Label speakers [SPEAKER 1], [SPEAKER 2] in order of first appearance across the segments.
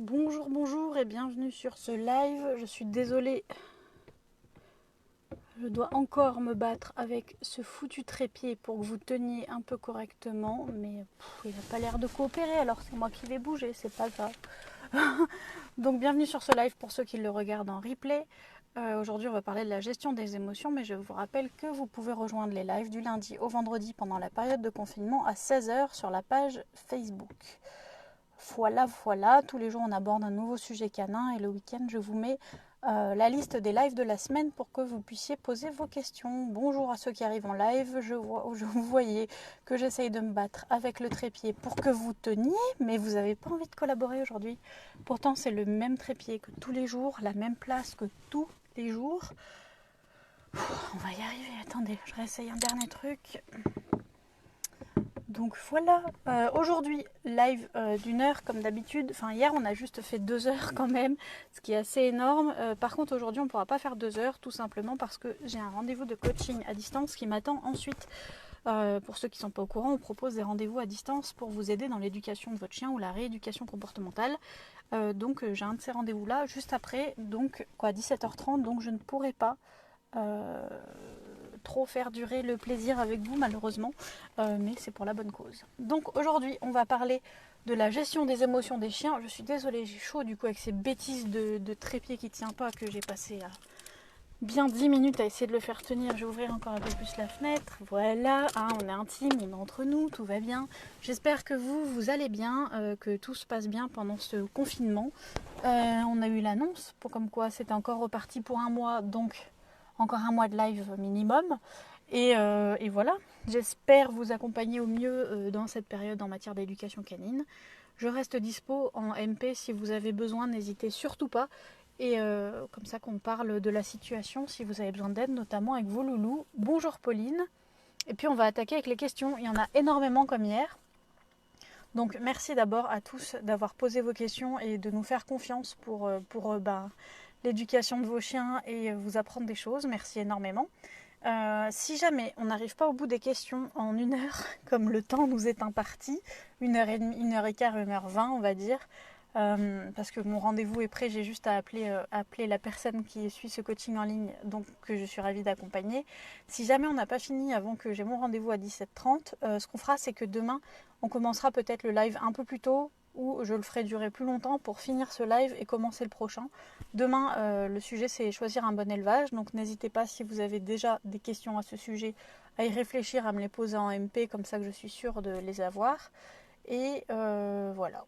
[SPEAKER 1] Bonjour, bonjour et bienvenue sur ce live. Je suis désolée, je dois encore me battre avec ce foutu trépied pour que vous teniez un peu correctement, mais il n'a pas l'air de coopérer, alors c'est moi qui vais bouger, c'est pas grave. Donc bienvenue sur ce live pour ceux qui le regardent en replay. Aujourd'hui on va parler de la gestion des émotions, mais je vous rappelle que vous pouvez rejoindre les lives du lundi au vendredi pendant la période de confinement à 16h sur la page Facebook. Voilà, tous les jours on aborde un nouveau sujet canin et le week-end je vous mets la liste des lives de la semaine pour que vous puissiez poser vos questions. Bonjour à ceux qui arrivent en live, vous voyez que j'essaye de me battre avec le trépied pour que vous teniez, mais vous n'avez pas envie de collaborer aujourd'hui. Pourtant c'est le même trépied que tous les jours, la même place que tous les jours. On va y arriver, attendez, je réessaye un dernier truc. Donc voilà, aujourd'hui live d'une heure comme d'habitude. Enfin hier on a juste fait 2 heures quand même, ce qui est assez énorme. Par contre aujourd'hui on ne pourra pas faire 2 heures tout simplement parce que j'ai un rendez-vous de coaching à distance qui m'attend ensuite. Pour ceux qui ne sont pas au courant, on propose des rendez-vous à distance pour vous aider dans l'éducation de votre chien ou la rééducation comportementale. Donc j'ai un de ces rendez-vous là juste après, donc quoi 17h30, donc je ne pourrai pas trop faire durer le plaisir avec vous malheureusement, mais c'est pour la bonne cause. Donc aujourd'hui on va parler de la gestion des émotions des chiens. Je suis désolée, j'ai chaud du coup avec ces bêtises de trépied qui tient pas, que j'ai passé bien 10 minutes à essayer de le faire tenir. Je vais ouvrir encore un peu plus la fenêtre. Voilà, on est intime, on est entre nous, tout va bien. J'espère que vous allez bien, que tout se passe bien pendant ce confinement. On a eu l'annonce comme quoi c'était encore reparti pour un mois, donc encore un mois de live minimum. Et voilà, j'espère vous accompagner au mieux dans cette période en matière d'éducation canine. Je reste dispo en MP si vous avez besoin, n'hésitez surtout pas. Et comme ça qu'on parle de la situation, si vous avez besoin d'aide, notamment avec vos loulous. Bonjour Pauline. Et puis on va attaquer avec les questions. Il y en a énormément comme hier. Donc merci d'abord à tous d'avoir posé vos questions et de nous faire confiance pour l'éducation de vos chiens et vous apprendre des choses. Merci énormément. Si jamais on n'arrive pas au bout des questions en 1 heure, comme le temps nous est imparti, 1h30, 1h15, 1h20 on va dire, parce que mon rendez-vous est prêt, j'ai juste à appeler la personne qui suit ce coaching en ligne, donc que je suis ravie d'accompagner. Si jamais on n'a pas fini avant que j'ai mon rendez-vous à 17h30, ce qu'on fera c'est que demain on commencera peut-être le live un peu plus tôt, ou je le ferai durer plus longtemps pour finir ce live et commencer le prochain. Demain, le sujet c'est choisir un bon élevage, donc n'hésitez pas si vous avez déjà des questions à ce sujet à y réfléchir, à me les poser en MP, comme ça que je suis sûre de les avoir. Et voilà.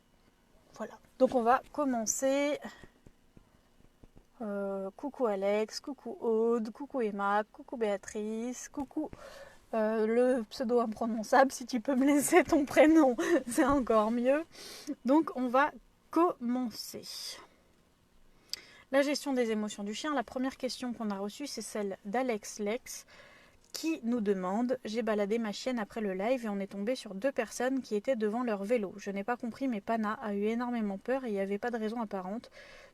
[SPEAKER 1] Donc on va commencer. Coucou Alex, coucou Aude, coucou Emma, coucou Béatrice, coucou le pseudo imprononçable, si tu peux me laisser ton prénom, c'est encore mieux. Donc on va commencer. La gestion des émotions du chien, la première question qu'on a reçue, c'est celle d'Alex Lex qui nous demande: j'ai baladé ma chienne après le live et on est tombé sur 2 personnes qui étaient devant leur vélo. Je n'ai pas compris, mais Pana a eu énormément peur et il n'y avait pas de raison apparente.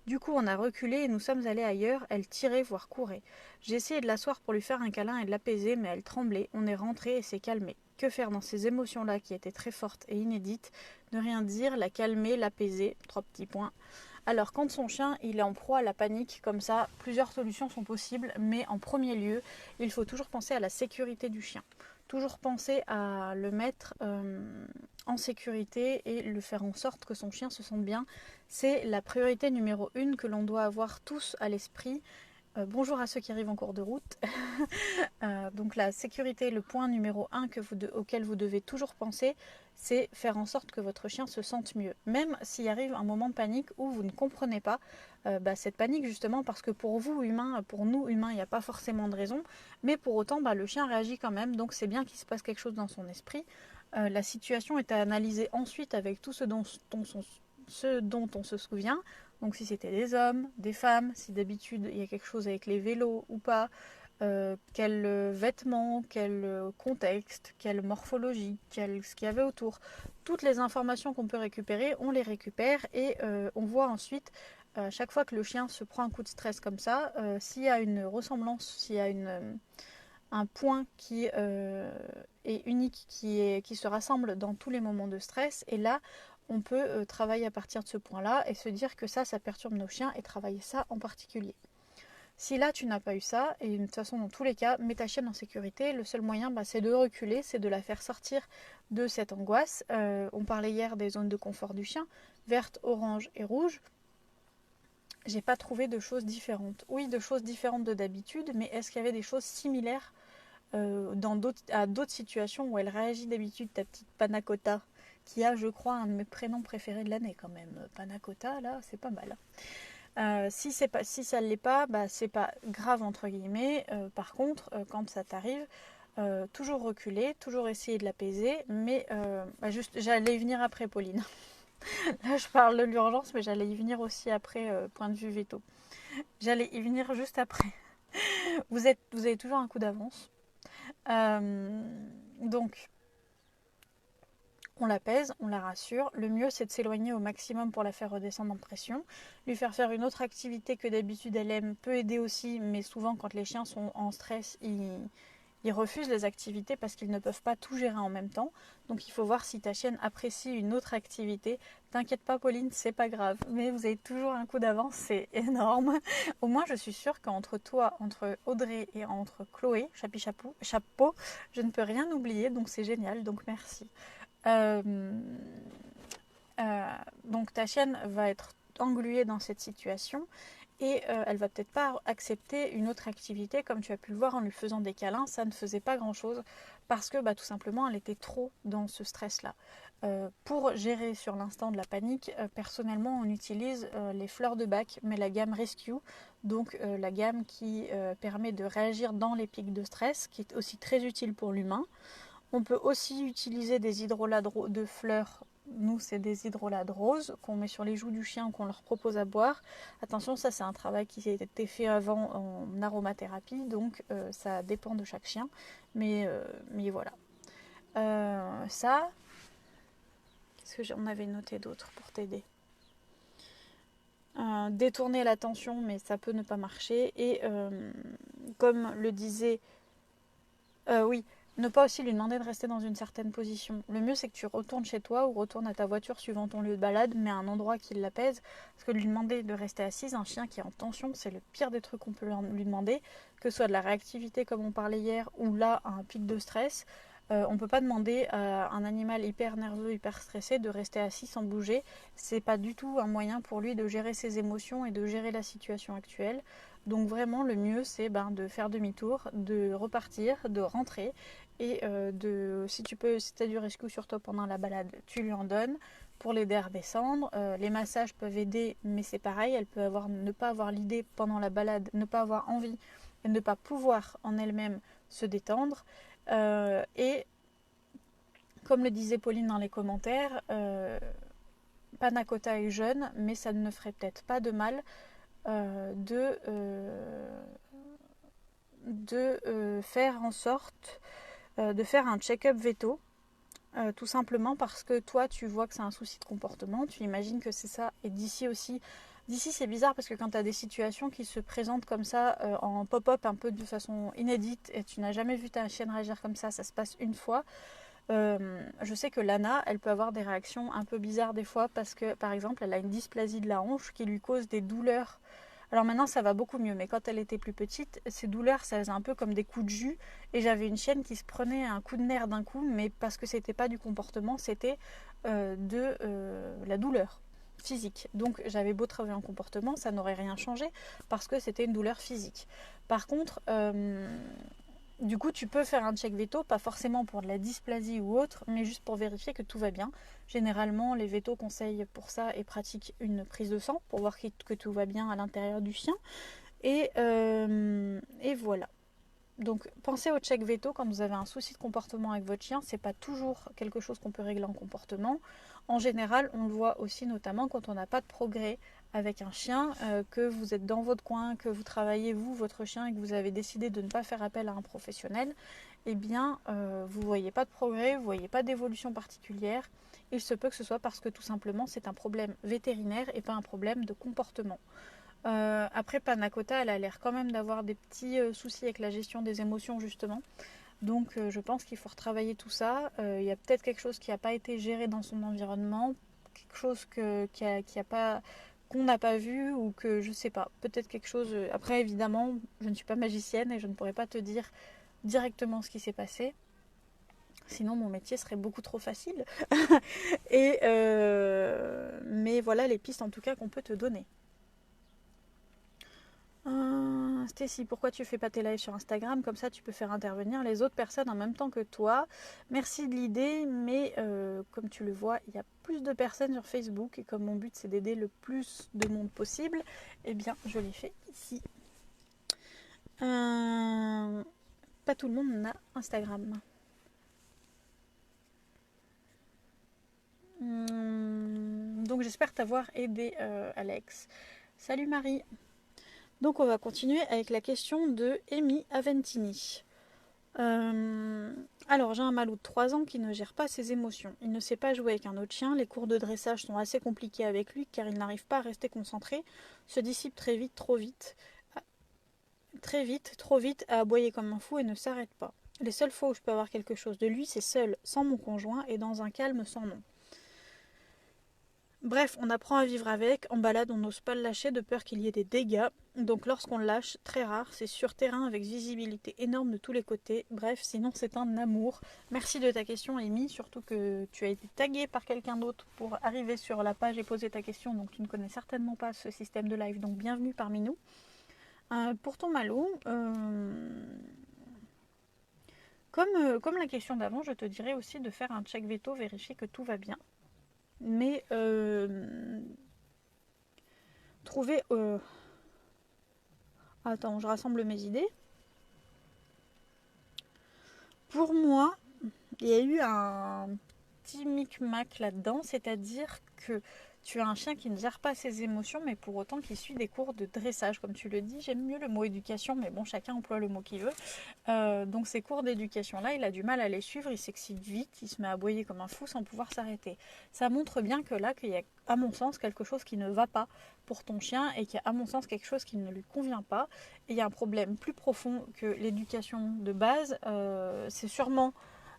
[SPEAKER 1] Du coup, on a reculé et nous sommes allés ailleurs. Elle tirait, voire courait. J'ai essayé de l'asseoir pour lui faire un câlin et de l'apaiser, mais elle tremblait. On est rentré et s'est calmé. Que faire dans ces émotions-là qui étaient très fortes et inédites? Ne rien dire, la calmer, l'apaiser. 3 petits points. Alors, quand son chien il est en proie à la panique, comme ça, plusieurs solutions sont possibles, mais en premier lieu, il faut toujours penser à la sécurité du chien. Toujours penser à le mettre en sécurité et le faire en sorte que son chien se sente bien. C'est la priorité numéro 1 que l'on doit avoir tous à l'esprit. Bonjour à ceux qui arrivent en cours de route. Donc la sécurité, le point numéro 1 auquel vous devez toujours penser, c'est faire en sorte que votre chien se sente mieux. Même s'il arrive un moment de panique où vous ne comprenez pas cette panique, justement parce que pour vous humains, pour nous humains, il n'y a pas forcément de raison, mais pour autant le chien réagit quand même, donc c'est bien qu'il se passe quelque chose dans son esprit. La situation est à analyser ensuite avec tout ce dont on se souvient. Donc si c'était des hommes, des femmes, si d'habitude il y a quelque chose avec les vélos ou pas, quels vêtements, quel contexte, quelle morphologie, ce qu'il y avait autour. Toutes les informations qu'on peut récupérer, on les récupère et on voit ensuite, chaque fois que le chien se prend un coup de stress comme ça, s'il y a une ressemblance, s'il y a un point qui est unique, qui se rassemble dans tous les moments de stress. Et là, on peut travailler à partir de ce point-là et se dire que ça perturbe nos chiens et travailler ça en particulier. Si là tu n'as pas eu ça, et de toute façon dans tous les cas, mets ta chienne en sécurité, le seul moyen c'est de reculer, c'est de la faire sortir de cette angoisse. On parlait hier des zones de confort du chien, verte, orange et rouge. J'ai pas trouvé de choses différentes. Oui, de choses différentes de d'habitude, mais est-ce qu'il y avait des choses similaires à d'autres situations où elle réagit d'habitude, ta petite Panacota, qui a, je crois, un de mes prénoms préférés de l'année quand même. Panacota, là, c'est pas mal. Si ça ne l'est pas, c'est pas grave entre guillemets. Par contre, quand ça t'arrive, toujours reculer, toujours essayer de l'apaiser, mais j'allais y venir après, Pauline. Là, je parle de l'urgence, mais j'allais y venir aussi après, point de vue veto. J'allais y venir juste après. Vous avez toujours un coup d'avance. Donc, on l'apaise, on la rassure. Le mieux, c'est de s'éloigner au maximum pour la faire redescendre en pression. Lui faire faire une autre activité que d'habitude elle aime peut aider aussi, mais souvent quand les chiens sont en stress, ils refusent les activités parce qu'ils ne peuvent pas tout gérer en même temps. Donc il faut voir si ta chienne apprécie une autre activité. T'inquiète pas Pauline, c'est pas grave, mais vous avez toujours un coup d'avance, c'est énorme. Au moins je suis sûre qu'entre toi, entre Audrey et entre Chloé, chapeau, je ne peux rien oublier, donc c'est génial, donc merci. Donc ta chienne va être engluée dans cette situation et elle va peut-être pas accepter une autre activité, comme tu as pu le voir en lui faisant des câlins, ça ne faisait pas grand chose parce que tout simplement elle était trop dans ce stress là. Pour gérer sur l'instant de la panique, personnellement on utilise les fleurs de bac, mais la gamme Rescue, donc la gamme qui permet de réagir dans les pics de stress, qui est aussi très utile pour l'humain. On peut aussi utiliser des hydrolats de fleurs. Nous, c'est des hydrolats roses qu'on met sur les joues du chien, qu'on leur propose à boire. Attention, ça c'est un travail qui a été fait avant en aromathérapie, donc ça dépend de chaque chien. Mais voilà. Ça, qu'est-ce que j'en avais noté d'autre pour t'aider? Détourner l'attention, mais ça peut ne pas marcher. Et comme le disait... oui, ne pas aussi lui demander de rester dans une certaine position. Le mieux, c'est que tu retournes chez toi ou retournes à ta voiture suivant ton lieu de balade, mais à un endroit qui l'apaise. Parce que lui demander de rester assise, un chien qui est en tension, c'est le pire des trucs qu'on peut lui demander. Que ce soit de la réactivité, comme on parlait hier, ou là, un pic de stress. On ne peut pas demander à un animal hyper nerveux, hyper stressé de rester assis sans bouger. C'est pas du tout un moyen pour lui de gérer ses émotions et de gérer la situation actuelle. Donc vraiment le mieux c'est de faire demi-tour, de repartir, de rentrer et si tu as du rescue sur toi pendant la balade, tu lui en donnes pour l'aider à redescendre. Les massages peuvent aider, mais c'est pareil, elle peut ne pas avoir l'idée pendant la balade, ne pas avoir envie et ne pas pouvoir en elle-même se détendre. Et comme le disait Pauline dans les commentaires, Panacota est jeune, mais ça ne ferait peut-être pas de mal de faire en sorte de faire un check-up veto, tout simplement parce que toi tu vois que c'est un souci de comportement, tu imagines que c'est ça, et d'ici aussi, d'ici c'est bizarre parce que quand tu as des situations qui se présentent comme ça en pop-up un peu de façon inédite et tu n'as jamais vu ta chienne réagir comme ça se passe une fois. Je sais que Lana, elle peut avoir des réactions un peu bizarres des fois parce que par exemple elle a une dysplasie de la hanche qui lui cause des douleurs. Alors maintenant ça va beaucoup mieux, mais quand elle était plus petite, ces douleurs ça faisait un peu comme des coups de jus et j'avais une chienne qui se prenait un coup de nerf d'un coup, mais parce que c'était pas du comportement, c'était de la douleur physique. Donc j'avais beau travailler en comportement, ça n'aurait rien changé parce que c'était une douleur physique. Par contre, du coup, tu peux faire un check veto, pas forcément pour de la dysplasie ou autre, mais juste pour vérifier que tout va bien. Généralement, les vétos conseillent pour ça et pratiquent une prise de sang pour voir que tout va bien à l'intérieur du chien. Et voilà. Donc, pensez au check veto quand vous avez un souci de comportement avec votre chien. C'est pas toujours quelque chose qu'on peut régler en comportement. En général, on le voit aussi notamment quand on n'a pas de progrès avec un chien, que vous êtes dans votre coin, que vous travaillez vous, votre chien, et que vous avez décidé de ne pas faire appel à un professionnel, eh bien, vous ne voyez pas de progrès, vous ne voyez pas d'évolution particulière. Il se peut que ce soit parce que tout simplement c'est un problème vétérinaire et pas un problème de comportement. Après, Panacota, elle a l'air quand même d'avoir des petits soucis avec la gestion des émotions justement. Donc je pense qu'il faut retravailler tout ça. Il y a peut-être quelque chose qui n'a pas été géré dans son environnement, quelque chose qu'on n'a pas vu, ou que je sais pas, peut-être quelque chose. Après, évidemment, je ne suis pas magicienne et je ne pourrais pas te dire directement ce qui s'est passé. Sinon, mon métier serait beaucoup trop facile. Mais voilà les pistes en tout cas qu'on peut te donner. Stécie, pourquoi tu fais pas tes lives sur Instagram? Comme ça, tu peux faire intervenir les autres personnes en même temps que toi. Merci de l'idée, mais comme tu le vois, il y a plus de personnes sur Facebook. Et comme mon but, c'est d'aider le plus de monde possible, eh bien, je l'ai fait ici. Pas tout le monde n'a Instagram. Donc, j'espère t'avoir aidé, Alex. Salut Marie. Donc on va continuer avec la question de Amy Aventini. Alors j'ai un Malou de 3 ans qui ne gère pas ses émotions. Il ne sait pas jouer avec un autre chien. Les cours de dressage sont assez compliqués avec lui car il n'arrive pas à rester concentré. Se dissipe très vite, trop vite, à aboyer comme un fou et ne s'arrête pas. Les seules fois où je peux avoir quelque chose de lui, c'est seul, sans mon conjoint et dans un calme sans nom. Bref, on apprend à vivre avec. En balade, on n'ose pas le lâcher de peur qu'il y ait des dégâts. Donc lorsqu'on le lâche, très rare, c'est sur terrain avec visibilité énorme de tous les côtés. Bref, sinon c'est un amour. Merci de ta question, Amy, surtout que tu as été taguée par quelqu'un d'autre pour arriver sur la page et poser ta question. Donc tu ne connais certainement pas ce système de live, donc bienvenue parmi nous. Pour ton Malou, comme la question d'avant, je te dirais aussi de faire un check veto, vérifier que tout va bien. Mais trouver... Attends, je rassemble mes idées. Pour moi, il y a eu un petit micmac là-dedans, c'est-à-dire que tu as un chien qui ne gère pas ses émotions, mais pour autant qui suit des cours de dressage, comme tu le dis. J'aime mieux le mot éducation, mais bon, chacun emploie le mot qu'il veut. Donc ces cours d'éducation-là, il a du mal à les suivre, il s'excite vite, il se met à aboyer comme un fou sans pouvoir s'arrêter. Ça montre bien que là, qu'il y a, à mon sens, quelque chose qui ne va pas pour ton chien et qu'il y a, à mon sens, quelque chose qui ne lui convient pas. Et il y a un problème plus profond que l'éducation de base. C'est sûrement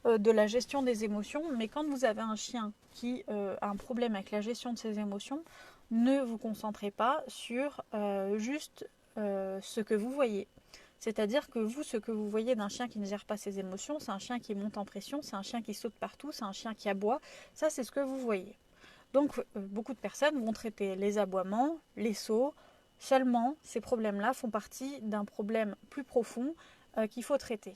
[SPEAKER 1] de la gestion des émotions, mais quand vous avez un chien qui a un problème avec la gestion de ses émotions, ne vous concentrez pas sur juste ce que vous voyez. C'est-à-dire que vous, ce que vous voyez d'un chien qui ne gère pas ses émotions, c'est un chien qui monte en pression, c'est un chien qui saute partout, c'est un chien qui aboie. Ça, c'est ce que vous voyez. Donc, beaucoup de personnes vont traiter les aboiements, les sauts. Seulement, ces problèmes-là font partie d'un problème plus profond qu'il faut traiter.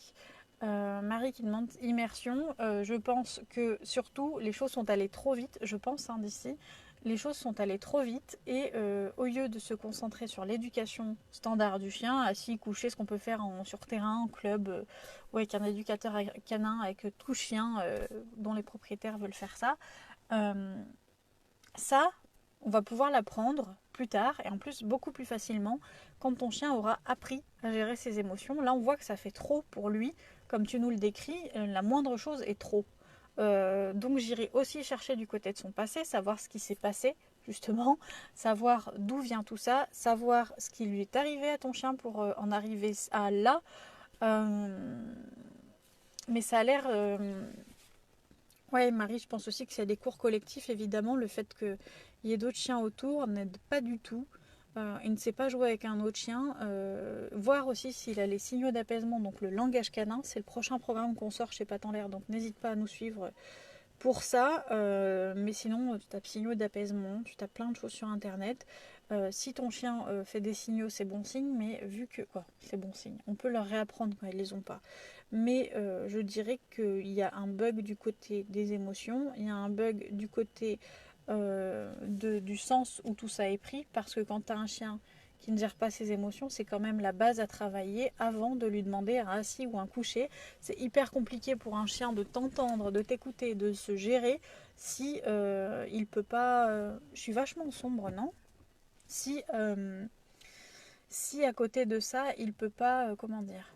[SPEAKER 1] Marie qui demande immersion. Je pense que surtout les choses sont allées trop vite. Je pense d'ici, les choses sont allées trop vite et au lieu de se concentrer sur l'éducation standard du chien, assis, couché, ce qu'on peut faire sur terrain, en club, ou avec un éducateur canin, avec tout chien dont les propriétaires veulent faire ça, ça, on va pouvoir l'apprendre plus tard et en plus beaucoup plus facilement quand ton chien aura appris à gérer ses émotions. Là, on voit que ça fait trop pour lui. Comme tu nous le décris, la moindre chose est trop. Donc j'irai aussi chercher du côté de son passé, savoir ce qui s'est passé, justement, savoir d'où vient tout ça, savoir ce qui lui est arrivé à ton chien pour en arriver à là. Mais ça a l'air... Ouais, Marie, je pense aussi que c'est des cours collectifs, évidemment. Le fait qu'il y ait d'autres chiens autour n'aide pas du tout. Il ne sait pas jouer avec un autre chien. Voir aussi s'il a les signaux d'apaisement, donc le langage canin. C'est le prochain programme qu'on sort chez Patent l'air, donc n'hésite pas à nous suivre pour ça. Mais sinon, tu tapes signaux d'apaisement, tu tapes plein de choses sur Internet. Si ton chien fait des signaux, c'est bon signe, mais vu que... Quoi, c'est bon signe. On peut leur réapprendre quand ils les ont pas. Mais je dirais qu'il y a un bug du côté des émotions, il y a un bug du côté du sens où tout ça est pris, parce que quand tu as un chien qui ne gère pas ses émotions, c'est quand même la base à travailler avant de lui demander un assis ou un couché. C'est hyper compliqué pour un chien de t'entendre, de t'écouter, de se gérer si il peut pas... Je suis vachement sombre, non? Si à côté de ça, il peut pas... comment dire?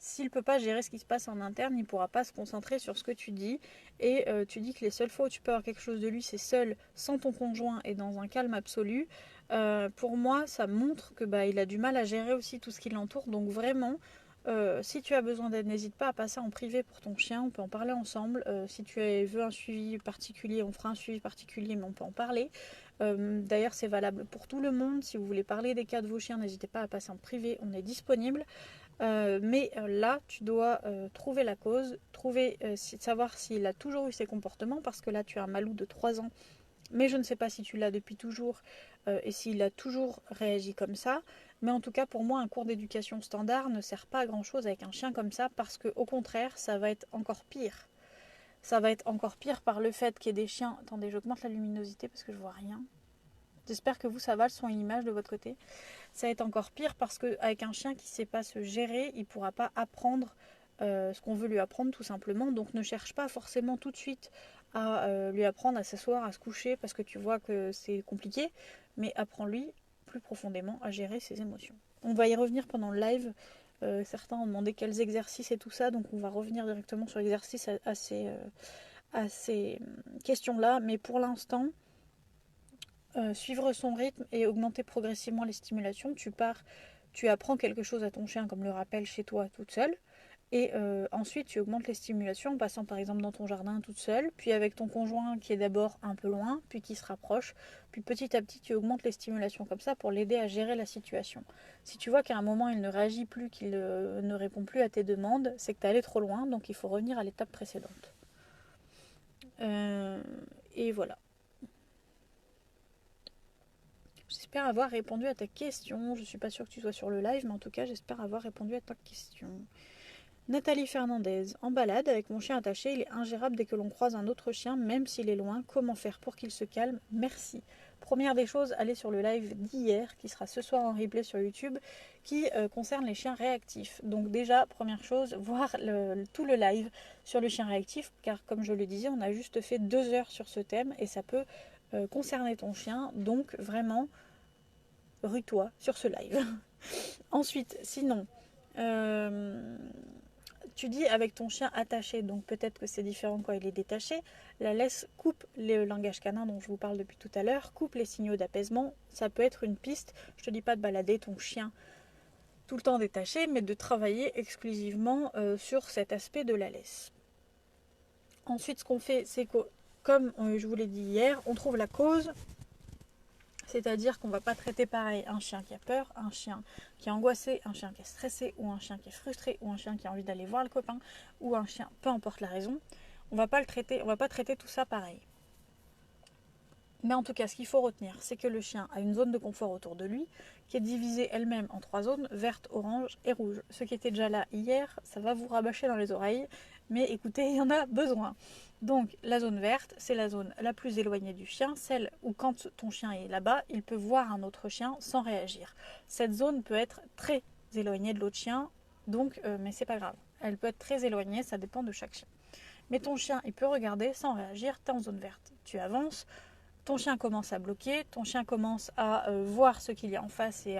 [SPEAKER 1] S'il ne peut pas gérer ce qui se passe en interne, il ne pourra pas se concentrer sur ce que tu dis. Et tu dis que les seules fois où tu peux avoir quelque chose de lui, c'est seul, sans ton conjoint et dans un calme absolu. Pour moi, ça montre que il a du mal à gérer aussi tout ce qui l'entoure. Donc vraiment, Si tu as besoin d'aide, n'hésite pas à passer en privé pour ton chien, on peut en parler ensemble. Si tu veux un suivi particulier, on fera un suivi particulier, mais on peut en parler. D'ailleurs, c'est valable pour tout le monde. Si vous voulez parler des cas de vos chiens, n'hésitez pas à passer en privé, on est disponible. Mais là, tu dois trouver la cause, savoir s'il a toujours eu ces comportements, parce que là, tu as un Malou de 3 ans, mais je ne sais pas si tu l'as depuis toujours et s'il a toujours réagi comme ça. Mais en tout cas, pour moi, un cours d'éducation standard ne sert pas à grand chose avec un chien comme ça, parce que au contraire, ça va être encore pire. Ça va être encore pire par le fait qu'il y ait des chiens. Attendez, j'augmente la luminosité parce que je vois rien. J'espère que vous, ça va, le son et l'image de votre côté. Ça va être encore pire parce qu'avec un chien qui ne sait pas se gérer, il ne pourra pas apprendre ce qu'on veut lui apprendre tout simplement. Donc ne cherche pas forcément tout de suite à lui apprendre à s'asseoir, à se coucher, parce que tu vois que c'est compliqué, mais apprends-lui plus profondément à gérer ses émotions. On va y revenir pendant le live. Certains ont demandé quels exercices et tout ça, donc on va revenir directement sur l'exercice à ces questions-là. Mais pour l'instant, suivre son rythme et augmenter progressivement les stimulations. Tu apprends quelque chose à ton chien, comme le rappel chez toi toute seule. Et ensuite, tu augmentes les stimulations en passant par exemple dans ton jardin toute seule, puis avec ton conjoint qui est d'abord un peu loin, puis qui se rapproche, puis petit à petit tu augmentes les stimulations comme ça pour l'aider à gérer la situation. Si tu vois qu'à un moment il ne réagit plus, qu'il ne répond plus à tes demandes, c'est que tu es allé trop loin, donc il faut revenir à l'étape précédente. Et voilà. J'espère avoir répondu à ta question. Je ne suis pas sûre que tu sois sur le live, mais en tout cas, j'espère avoir répondu à ta question. Nathalie Fernandez. En balade, avec mon chien attaché, il est ingérable dès que l'on croise un autre chien, même s'il est loin. Comment faire pour qu'il se calme? Merci. Première des choses, allez sur le live d'hier, qui sera ce soir en replay sur YouTube, qui concerne les chiens réactifs. Donc déjà, première chose, voir tout le live sur le chien réactif, car comme je le disais, on a juste fait 2 heures sur ce thème, et ça peut concerner ton chien. Donc vraiment, rue-toi sur ce live. Ensuite, sinon, tu dis avec ton chien attaché, donc peut-être que c'est différent quand il est détaché. La laisse coupe le langage canin dont je vous parle depuis tout à l'heure, coupe les signaux d'apaisement. Ça peut être une piste. Je te dis pas de balader ton chien tout le temps détaché, mais de travailler exclusivement sur cet aspect de la laisse. Ensuite, ce qu'on fait, c'est que, comme je vous l'ai dit hier, on trouve la cause. C'est-à-dire qu'on ne va pas traiter pareil un chien qui a peur, un chien qui est angoissé, un chien qui est stressé, ou un chien qui est frustré, ou un chien qui a envie d'aller voir le copain, ou un chien, peu importe la raison. On va pas traiter tout ça pareil. Mais en tout cas, ce qu'il faut retenir, c'est que le chien a une zone de confort autour de lui, qui est divisée elle-même en 3 zones, verte, orange et rouge. Ce qui était déjà là hier, ça va vous rabâcher dans les oreilles, mais écoutez, il y en a besoin. Donc la zone verte, c'est la zone la plus éloignée du chien, celle où quand ton chien est là-bas, il peut voir un autre chien sans réagir. Cette zone peut être très éloignée de l'autre chien, donc, mais c'est pas grave. Elle peut être très éloignée, ça dépend de chaque chien. Mais ton chien, il peut regarder sans réagir, tu es en zone verte. Tu avances, ton chien commence à bloquer, ton chien commence à voir ce qu'il y a en face et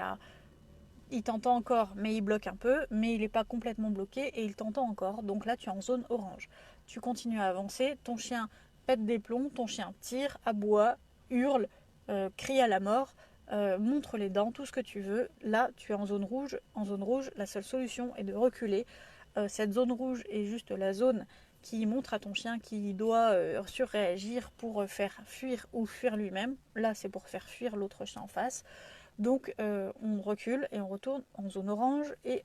[SPEAKER 1] il t'entend encore, mais il bloque un peu, mais il n'est pas complètement bloqué et il t'entend encore. Donc là, tu es en zone orange. Tu continues à avancer, ton chien pète des plombs, ton chien tire, aboie, hurle, crie à la mort, montre les dents, tout ce que tu veux. Là, tu es en zone rouge. En zone rouge, la seule solution est de reculer. Cette zone rouge est juste la zone qui montre à ton chien qu'il doit surréagir pour faire fuir ou fuir lui-même. Là, c'est pour faire fuir l'autre chien en face. Donc on recule et on retourne en zone orange et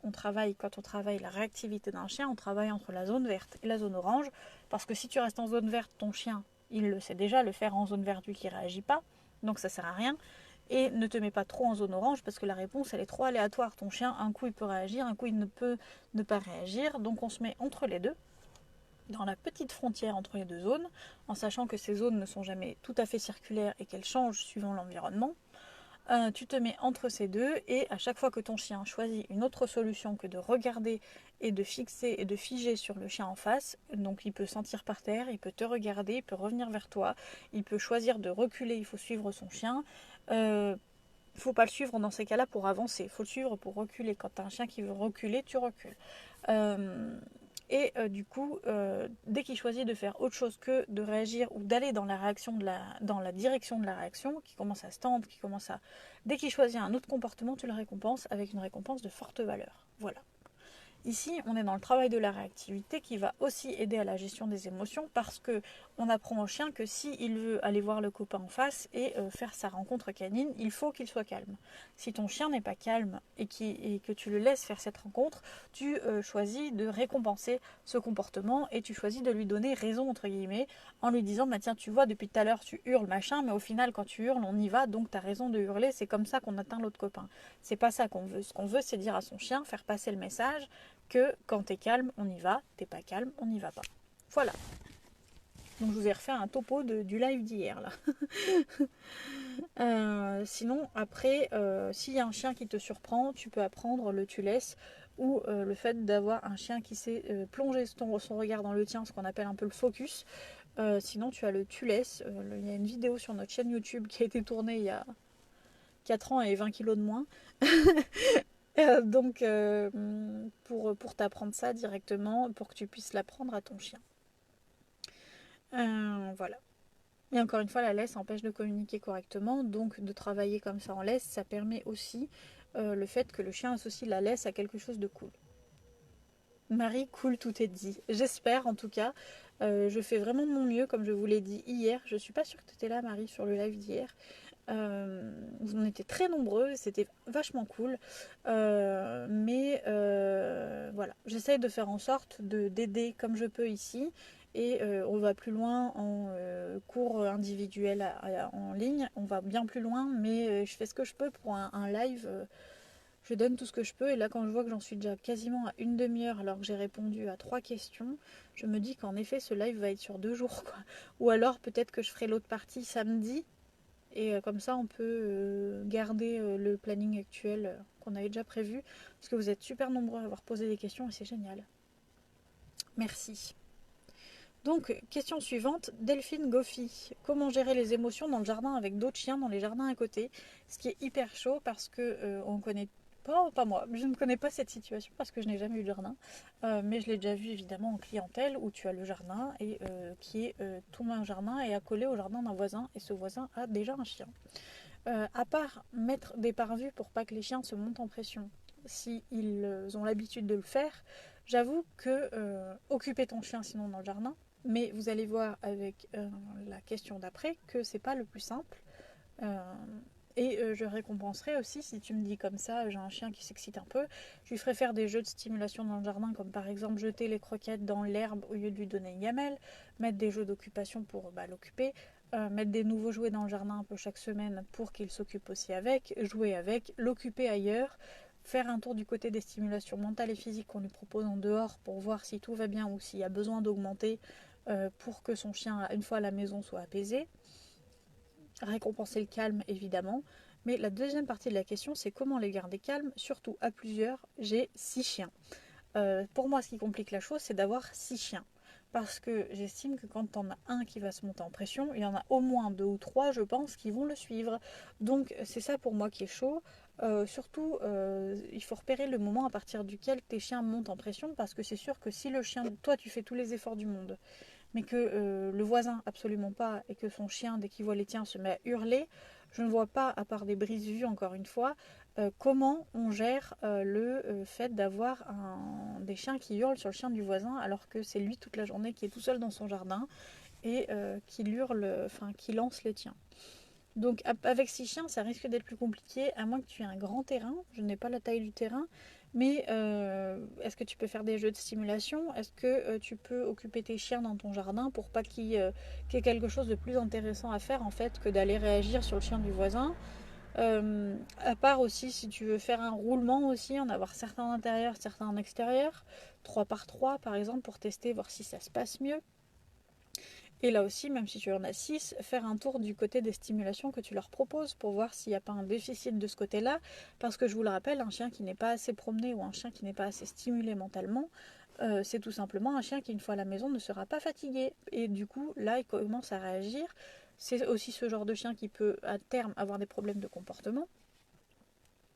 [SPEAKER 1] quand on travaille la réactivité d'un chien, on travaille entre la zone verte et la zone orange, parce que si tu restes en zone verte, ton chien, il le sait déjà, le faire en zone verte lui qui ne réagit pas, donc ça sert à rien. Et ne te mets pas trop en zone orange parce que la réponse elle est trop aléatoire. Ton chien, un coup il peut réagir, un coup il ne peut ne pas réagir, donc on se met entre les deux, dans la petite frontière entre les deux zones, en sachant que ces zones ne sont jamais tout à fait circulaires et qu'elles changent suivant l'environnement. Tu te mets entre ces deux et à chaque fois que ton chien choisit une autre solution que de regarder et de fixer et de figer sur le chien en face, donc il peut sentir par terre, il peut te regarder, il peut revenir vers toi, il peut choisir de reculer, il faut suivre son chien. Faut pas le suivre dans ces cas-là pour avancer, il faut le suivre pour reculer. Quand tu as un chien qui veut reculer, tu recules. Du coup, dès qu'il choisit de faire autre chose que de réagir ou d'aller dans la direction de la réaction, qui commence à se tendre, dès qu'il choisit un autre comportement, tu le récompenses avec une récompense de forte valeur. Voilà. Ici, on est dans le travail de la réactivité qui va aussi aider à la gestion des émotions parce que on apprend au chien que s'il veut aller voir le copain en face et faire sa rencontre canine, il faut qu'il soit calme. Si ton chien n'est pas calme et que tu le laisses faire cette rencontre, tu choisis de récompenser ce comportement et tu choisis de lui donner raison, entre guillemets, en lui disant bah, tiens, tu vois, depuis tout à l'heure, tu hurles, machin, mais au final, quand tu hurles, on y va, donc tu as raison de hurler, c'est comme ça qu'on atteint l'autre copain. C'est pas ça qu'on veut. Ce qu'on veut, c'est dire à son chien, faire passer le message que quand t'es calme, on y va, t'es pas calme, on n'y va pas. Voilà. Donc je vous ai refait un topo du live d'hier là. Sinon, après, s'il y a un chien qui te surprend, tu peux apprendre le tu laisses ou le fait d'avoir un chien qui sait plonger son regard dans le tien, ce qu'on appelle un peu le focus. Sinon, tu as le tu laisses. Il y a une vidéo sur notre chaîne YouTube qui a été tournée il y a 4 ans et 20 kilos de moins. Donc, pour t'apprendre ça directement, pour que tu puisses l'apprendre à ton chien. Voilà. Et encore une fois, la laisse empêche de communiquer correctement, donc de travailler comme ça en laisse, ça permet aussi le fait que le chien associe la laisse à quelque chose de cool. Marie, cool, tout est dit. J'espère en tout cas. Je fais vraiment de mon mieux, comme je vous l'ai dit hier. Je suis pas sûre que tu étais là, Marie, sur le live d'hier. Vous en étiez très nombreux, c'était vachement cool. Voilà, j'essaye de faire en sorte d'aider comme je peux ici. Et on va plus loin en cours individuel en ligne. On va bien plus loin, mais je fais ce que je peux pour un live. Je donne tout ce que je peux. Et là, quand je vois que j'en suis déjà quasiment à une demi-heure alors que j'ai répondu à 3 questions, je me dis qu'en effet, ce live va être sur 2 jours, quoi. Ou alors peut-être que je ferai l'autre partie samedi. Et comme ça, on peut garder le planning actuel qu'on avait déjà prévu. Parce que vous êtes super nombreux à avoir posé des questions et c'est génial. Merci. Donc, question suivante, Delphine Goffy. Comment gérer les émotions dans le jardin avec d'autres chiens dans les jardins à côté? Ce qui est hyper chaud parce que on connaît pas moi, je ne connais pas cette situation parce que je n'ai jamais eu de jardin, mais je l'ai déjà vu évidemment en clientèle où tu as le jardin et qui est tout un jardin et accolé au jardin d'un voisin et ce voisin a déjà un chien. À part mettre des parvis pour pas que les chiens se montent en pression, si ils ont l'habitude de le faire, j'avoue que occuper ton chien sinon dans le jardin, mais vous allez voir avec la question d'après que c'est pas le plus simple. Euh, je récompenserai aussi si tu me dis comme ça, j'ai un chien qui s'excite un peu, je lui ferai faire des jeux de stimulation dans le jardin, comme par exemple jeter les croquettes dans l'herbe au lieu de lui donner une gamelle, mettre des jeux d'occupation pour l'occuper, mettre des nouveaux jouets dans le jardin un peu chaque semaine pour qu'il s'occupe aussi avec, jouer avec, l'occuper ailleurs, faire un tour du côté des stimulations mentales et physiques qu'on lui propose en dehors pour voir si tout va bien ou s'il y a besoin d'augmenter pour que son chien, une fois à la maison, soit apaisé. Récompenser le calme évidemment, mais la deuxième partie de la question c'est comment les garder calmes, surtout à plusieurs. J'ai 6 chiens. Pour moi ce qui complique la chose c'est d'avoir 6 chiens, parce que j'estime que quand on a un qui va se monter en pression, il y en a au moins 2 ou 3 je pense qui vont le suivre, donc c'est ça pour moi qui est chaud. Surtout il faut repérer le moment à partir duquel tes chiens montent en pression, parce que c'est sûr que si le chien, toi tu fais tous les efforts du monde mais que le voisin absolument pas, et que son chien, dès qu'il voit les tiens, se met à hurler, je ne vois pas, à part des brises-vues encore une fois, comment on gère le fait d'avoir des chiens qui hurlent sur le chien du voisin alors que c'est lui toute la journée qui est tout seul dans son jardin et qui hurle, enfin qui lance les tiens. Donc avec 6 chiens, ça risque d'être plus compliqué, à moins que tu aies un grand terrain. Je n'ai pas la taille du terrain, mais est-ce que tu peux faire des jeux de stimulation? Est-ce que tu peux occuper tes chiens dans ton jardin pour pas qu'il y ait quelque chose de plus intéressant à faire en fait que d'aller réagir sur le chien du voisin? À part aussi si tu veux faire un roulement aussi, en avoir certains en intérieur, certains en extérieur, 3 par 3 par exemple pour tester, voir si ça se passe mieux. Et là aussi, même si tu en as 6, faire un tour du côté des stimulations que tu leur proposes pour voir s'il n'y a pas un déficit de ce côté-là. Parce que je vous le rappelle, un chien qui n'est pas assez promené ou un chien qui n'est pas assez stimulé mentalement, c'est tout simplement un chien qui, une fois à la maison, ne sera pas fatigué. Et du coup, là, il commence à réagir. C'est aussi ce genre de chien qui peut, à terme, avoir des problèmes de comportement.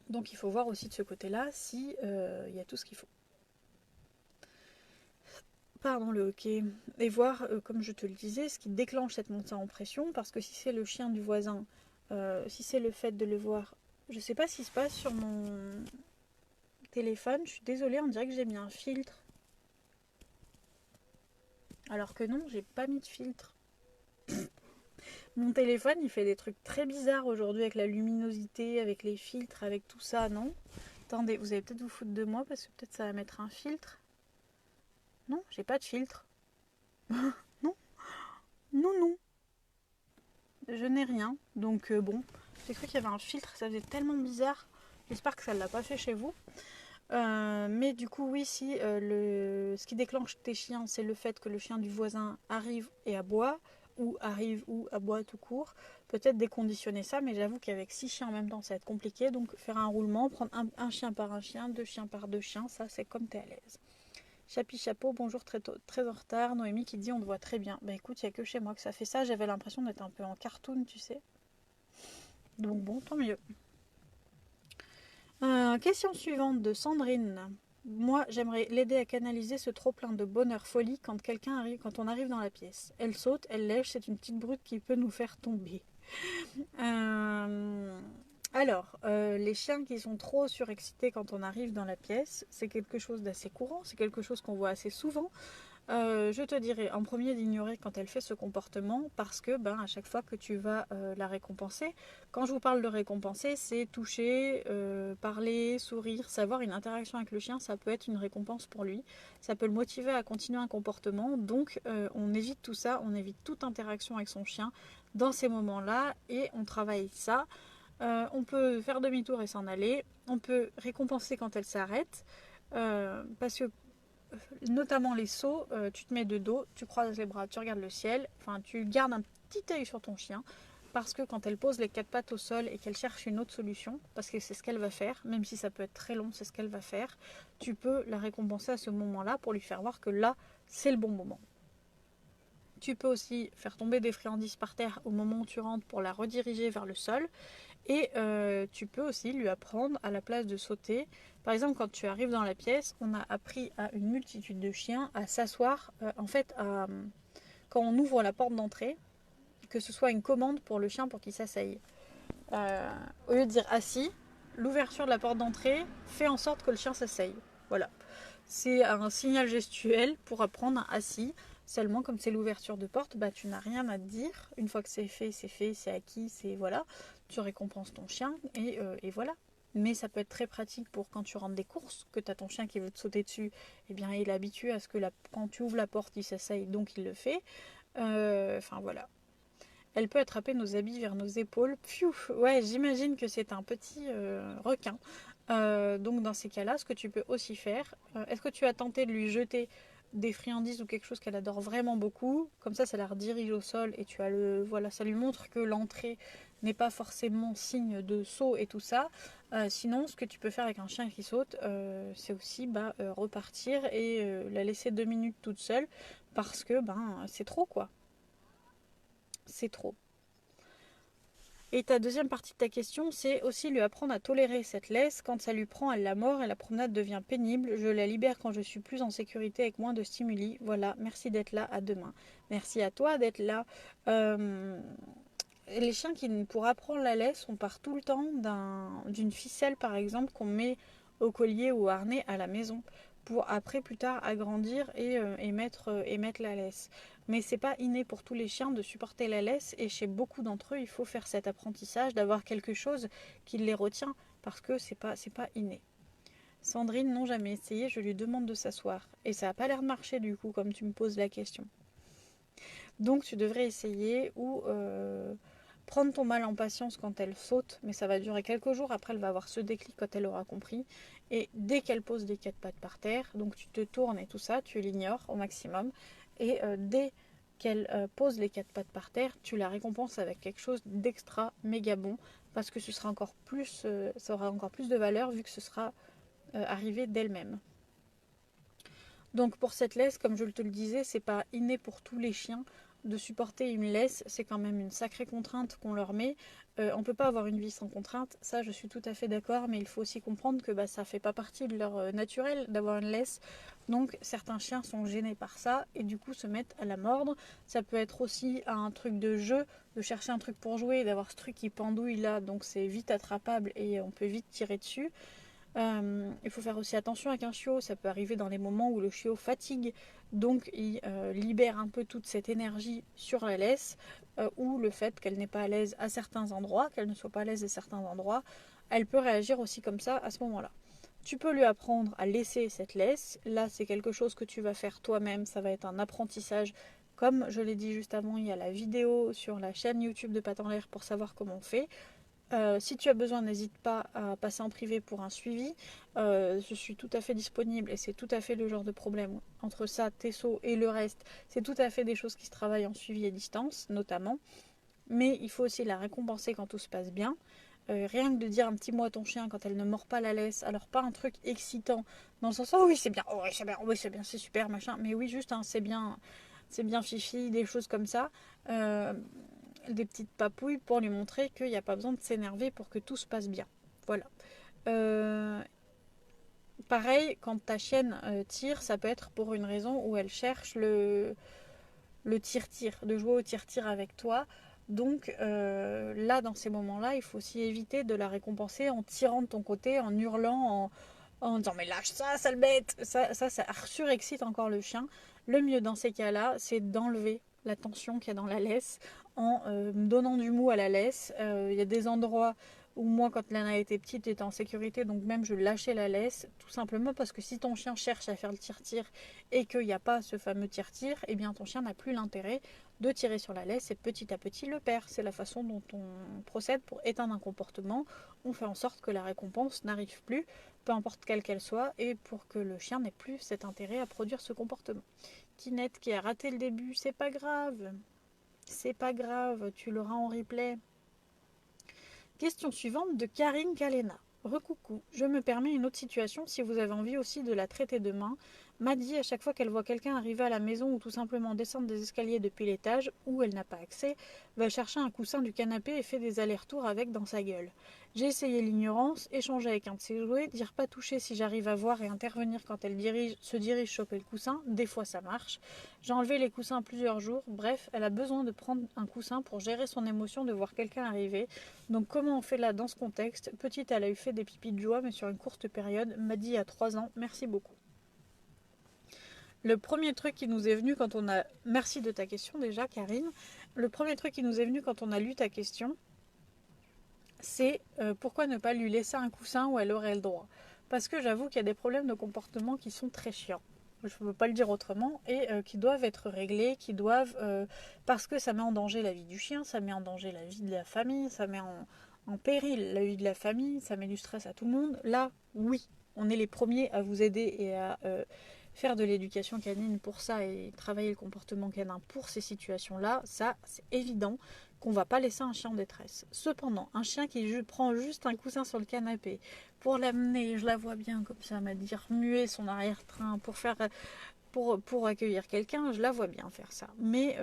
[SPEAKER 1] Donc il faut voir aussi de ce côté-là s'il y a tout ce qu'il faut. Pardon, le hockey, et voir, comme je te le disais, ce qui déclenche cette montée en pression, parce que si c'est le chien du voisin, si c'est le fait de le voir, je sais pas ce qui se passe sur mon téléphone, je suis désolée, on dirait que j'ai mis un filtre. Alors que non, j'ai pas mis de filtre. Mon téléphone, il fait des trucs très bizarres aujourd'hui avec la luminosité, avec les filtres, avec tout ça, non? Attendez, vous allez peut-être vous foutre de moi parce que peut-être ça va mettre un filtre. Non, j'ai pas de filtre. Non, non, non. Je n'ai rien. Donc bon, j'ai cru qu'il y avait un filtre, ça faisait tellement bizarre. J'espère que ça ne l'a pas fait chez vous. Mais du coup, oui, si ce qui déclenche tes chiens, c'est le fait que le chien du voisin arrive et aboie, ou arrive ou aboie tout court. Peut-être déconditionner ça, mais j'avoue qu'avec 6 chiens en même temps, ça va être compliqué. Donc faire un roulement, prendre un chien par un chien, 2 chiens par 2 chiens, ça c'est comme t'es à l'aise. Chapi chapeau, bonjour très tôt, très en retard. Noémie qui dit on te voit très bien. Bah écoute, il n'y a que chez moi que ça fait ça. J'avais l'impression d'être un peu en cartoon, tu sais. Donc bon, tant mieux. Question suivante de Sandrine. Moi, j'aimerais l'aider à canaliser ce trop-plein de bonheur folie quand quand on arrive dans la pièce. Elle saute, elle lèche, c'est une petite brute qui peut nous faire tomber. Les chiens qui sont trop surexcités quand on arrive dans la pièce, c'est quelque chose d'assez courant, c'est quelque chose qu'on voit assez souvent. Je te dirais en premier d'ignorer quand elle fait ce comportement parce que à chaque fois que tu vas la récompenser, quand je vous parle de récompenser, c'est toucher, parler, sourire, savoir une interaction avec le chien, ça peut être une récompense pour lui, ça peut le motiver à continuer un comportement, donc on évite tout ça, on évite toute interaction avec son chien dans ces moments-là et on travaille ça. On peut faire demi-tour et s'en aller, on peut récompenser quand elle s'arrête, parce que notamment les sauts, tu te mets de dos, tu croises les bras, tu regardes le ciel, enfin tu gardes un petit œil sur ton chien parce que quand elle pose les 4 pattes au sol et qu'elle cherche une autre solution, parce que c'est ce qu'elle va faire, même si ça peut être très long, c'est ce qu'elle va faire, tu peux la récompenser à ce moment-là pour lui faire voir que là, c'est le bon moment. Tu peux aussi faire tomber des friandises par terre au moment où tu rentres pour la rediriger vers le sol. Et tu peux aussi lui apprendre à la place de sauter. Par exemple, quand tu arrives dans la pièce, on a appris à une multitude de chiens à s'asseoir. Quand on ouvre la porte d'entrée, que ce soit une commande pour le chien pour qu'il s'asseye. Au lieu de dire assis, l'ouverture de la porte d'entrée fait en sorte que le chien s'asseye. Voilà. C'est un signal gestuel pour apprendre un assis. Seulement, comme c'est l'ouverture de porte, tu n'as rien à te dire. Une fois que c'est fait, c'est acquis, c'est voilà. Tu récompenses ton chien et voilà. Mais ça peut être très pratique pour quand tu rentres des courses, que tu as ton chien qui veut te sauter dessus, eh bien il est habitué à ce que quand tu ouvres la porte, il s'asseye, donc il le fait. Voilà. Elle peut attraper nos habits vers nos épaules. Pfiou, ouais, j'imagine que c'est un petit requin. Donc dans ces cas-là, ce que tu peux aussi faire, est-ce que tu as tenté de lui jeter des friandises ou quelque chose qu'elle adore vraiment beaucoup, comme ça la redirige au sol et voilà, ça lui montre que l'entrée n'est pas forcément signe de saut et tout ça. Sinon, ce que tu peux faire avec un chien qui saute, c'est aussi repartir et la laisser 2 minutes toute seule parce que c'est trop quoi. C'est trop. Et ta deuxième partie de ta question, c'est aussi lui apprendre à tolérer cette laisse. Quand ça lui prend, elle la mord et la promenade devient pénible. Je la libère quand je suis plus en sécurité avec moins de stimuli. Voilà, merci d'être là, à demain. Merci à toi d'être là. Les chiens pour apprendre la laisse, on part tout le temps d'une ficelle par exemple qu'on met au collier ou au harnais à la maison pour après plus tard agrandir et mettre la laisse. Mais c'est pas inné pour tous les chiens de supporter la laisse et chez beaucoup d'entre eux il faut faire cet apprentissage d'avoir quelque chose qui les retient parce que c'est pas inné. Sandrine, non jamais essayé, je lui demande de s'asseoir et ça a pas l'air de marcher du coup comme tu me poses la question. Donc tu devrais essayer ou prendre ton mal en patience quand elle saute, mais ça va durer quelques jours. Après, elle va avoir ce déclic quand elle aura compris. Et dès qu'elle pose les 4 pattes par terre, donc tu te tournes et tout ça, tu l'ignores au maximum. Et dès qu'elle pose les 4 pattes par terre, tu la récompenses avec quelque chose d'extra méga bon, parce que ça aura encore plus de valeur vu que ce sera arrivé d'elle-même. Donc pour cette laisse, comme je te le disais, c'est pas inné pour tous les chiens de supporter une laisse, c'est quand même une sacrée contrainte qu'on leur met. On peut pas avoir une vie sans contrainte, ça je suis tout à fait d'accord, mais il faut aussi comprendre que ça fait pas partie de leur naturel d'avoir une laisse. Donc certains chiens sont gênés par ça et du coup se mettent à la mordre. Ça peut être aussi un truc de jeu, de chercher un truc pour jouer et d'avoir ce truc qui pendouille là, donc c'est vite attrapable et on peut vite tirer dessus. Il faut faire aussi attention avec un chiot, ça peut arriver dans les moments où le chiot fatigue, donc il libère un peu toute cette énergie sur la laisse, ou le fait qu'elle n'est pas à l'aise à certains endroits, qu'elle ne soit pas à l'aise à certains endroits, elle peut réagir aussi comme ça à ce moment-là. Tu peux lui apprendre à laisser cette laisse. Là, c'est quelque chose que tu vas faire toi-même. Ça va être un apprentissage. Comme je l'ai dit juste avant, il y a la vidéo sur la chaîne YouTube de Pattes en l'air pour savoir comment on fait. Si tu as besoin, n'hésite pas à passer en privé pour un suivi. Je suis tout à fait disponible et c'est tout à fait le genre de problème entre ça, tes sauts et le reste. C'est tout à fait des choses qui se travaillent en suivi à distance, notamment. Mais il faut aussi la récompenser quand tout se passe bien. Rien que de dire un petit mot à ton chien quand elle ne mord pas la laisse, alors pas un truc excitant, dans le sens oh oui c'est bien, oh oui c'est bien, oh oui c'est bien, c'est super, machin, mais oui juste c'est bien fifi, des choses comme ça, des petites papouilles pour lui montrer qu'il n'y a pas besoin de s'énerver pour que tout se passe bien. Voilà. Euh, Pareil, quand ta chienne tire, ça peut être pour une raison où elle cherche le tir-tir, de jouer au tir-tir avec toi. Donc là, dans ces moments-là, il faut aussi éviter de la récompenser en tirant de ton côté, en hurlant, en disant mais lâche ça, sale bête. Ça surexcite encore le chien. Le mieux dans ces cas-là, c'est d'enlever la tension qu'il y a dans la laisse en donnant du mou à la laisse. Il y a des endroits où moi, quand Lana était petite, j'étais en sécurité, donc même je lâchais la laisse, tout simplement parce que si ton chien cherche à faire le tir-tir et qu'il n'y a pas ce fameux tir-tir, eh bien ton chien n'a plus l'intérêt de tirer sur la laisse et petit à petit le perd. C'est la façon dont on procède pour éteindre un comportement. On fait en sorte que la récompense n'arrive plus, peu importe quelle qu'elle soit, et pour que le chien n'ait plus cet intérêt à produire ce comportement. Tinette qui a raté le début, c'est pas grave. C'est pas grave, tu l'auras en replay. Question suivante de Karine Kalena. Recoucou, je me permets une autre situation si vous avez envie aussi de la traiter demain. M'a dit à chaque fois qu'elle voit quelqu'un arriver à la maison ou tout simplement descendre des escaliers depuis l'étage où elle n'a pas accès, va chercher un coussin du canapé et fait des allers-retours avec dans sa gueule. J'ai essayé l'ignorance, échanger avec un de ses jouets, dire pas toucher si j'arrive à voir et intervenir quand elle se dirige choper le coussin, des fois ça marche. J'ai enlevé les coussins plusieurs jours, bref, elle a besoin de prendre un coussin pour gérer son émotion de voir quelqu'un arriver. Donc comment on fait là dans ce contexte? Petite, elle a eu fait des pipis de joie mais sur une courte période, m'a dit il y a 3 ans, merci beaucoup. Le premier truc qui nous est venu quand on a... Merci de ta question déjà, Karine. Le premier truc qui nous est venu quand on a lu ta question, c'est pourquoi ne pas lui laisser un coussin où elle aurait le droit. Parce que j'avoue qu'il y a des problèmes de comportement qui sont très chiants. Je ne peux pas le dire autrement, et qui doivent être réglés, parce que ça met en danger la vie du chien, ça met en danger la vie de la famille, ça met en péril la vie de la famille, ça met du stress à tout le monde. Là, oui, on est les premiers à vous aider et à faire de l'éducation canine pour ça et travailler le comportement canin pour ces situations-là. Ça, c'est évident qu'on va pas laisser un chien en détresse. Cependant, un chien qui prend juste un coussin sur le canapé pour l'amener, je la vois bien comme ça, m'a dit remuer son arrière-train pour accueillir quelqu'un, je la vois bien faire ça. Mais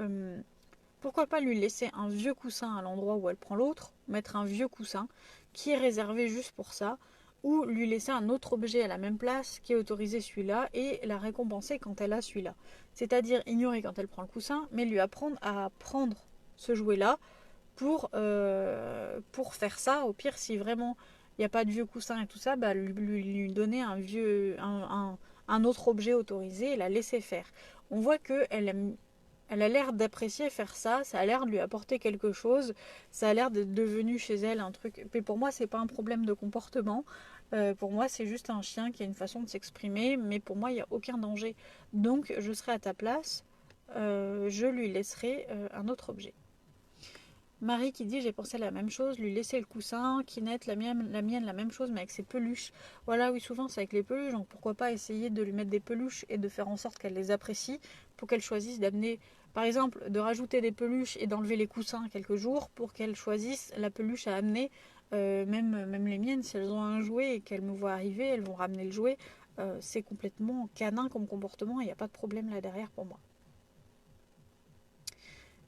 [SPEAKER 1] pourquoi pas lui laisser un vieux coussin à l'endroit où elle prend l'autre, mettre un vieux coussin qui est réservé juste pour ça, ou lui laisser un autre objet à la même place qui est autorisé celui-là et la récompenser quand elle a celui-là. C'est-à-dire ignorer quand elle prend le coussin, mais lui apprendre à prendre ce jouet-là pour faire ça. Au pire, si vraiment il n'y a pas de vieux coussin et tout ça, bah, lui donner un autre objet autorisé et la laisser faire. On voit qu'elle elle a l'air d'apprécier faire ça, ça a l'air de lui apporter quelque chose, ça a l'air d'être devenu chez elle un truc. Mais pour moi, c'est pas un problème de comportement. Pour moi, c'est juste un chien qui a une façon de s'exprimer, mais pour moi, il n'y a aucun danger. Donc, je serai à ta place, je lui laisserai un autre objet. Marie qui dit j'ai pensé à la même chose, lui laisser le coussin, Kinette, la mienne la même chose mais avec ses peluches. Voilà, oui souvent c'est avec les peluches, donc pourquoi pas essayer de lui mettre des peluches et de faire en sorte qu'elle les apprécie pour qu'elle choisisse d'amener, par exemple, de rajouter des peluches et d'enlever les coussins quelques jours pour qu'elle choisisse la peluche à amener. Même les miennes, si elles ont un jouet et qu'elles me voient arriver, elles vont ramener le jouet. C'est complètement canin comme comportement et il n'y a pas de problème là derrière pour moi.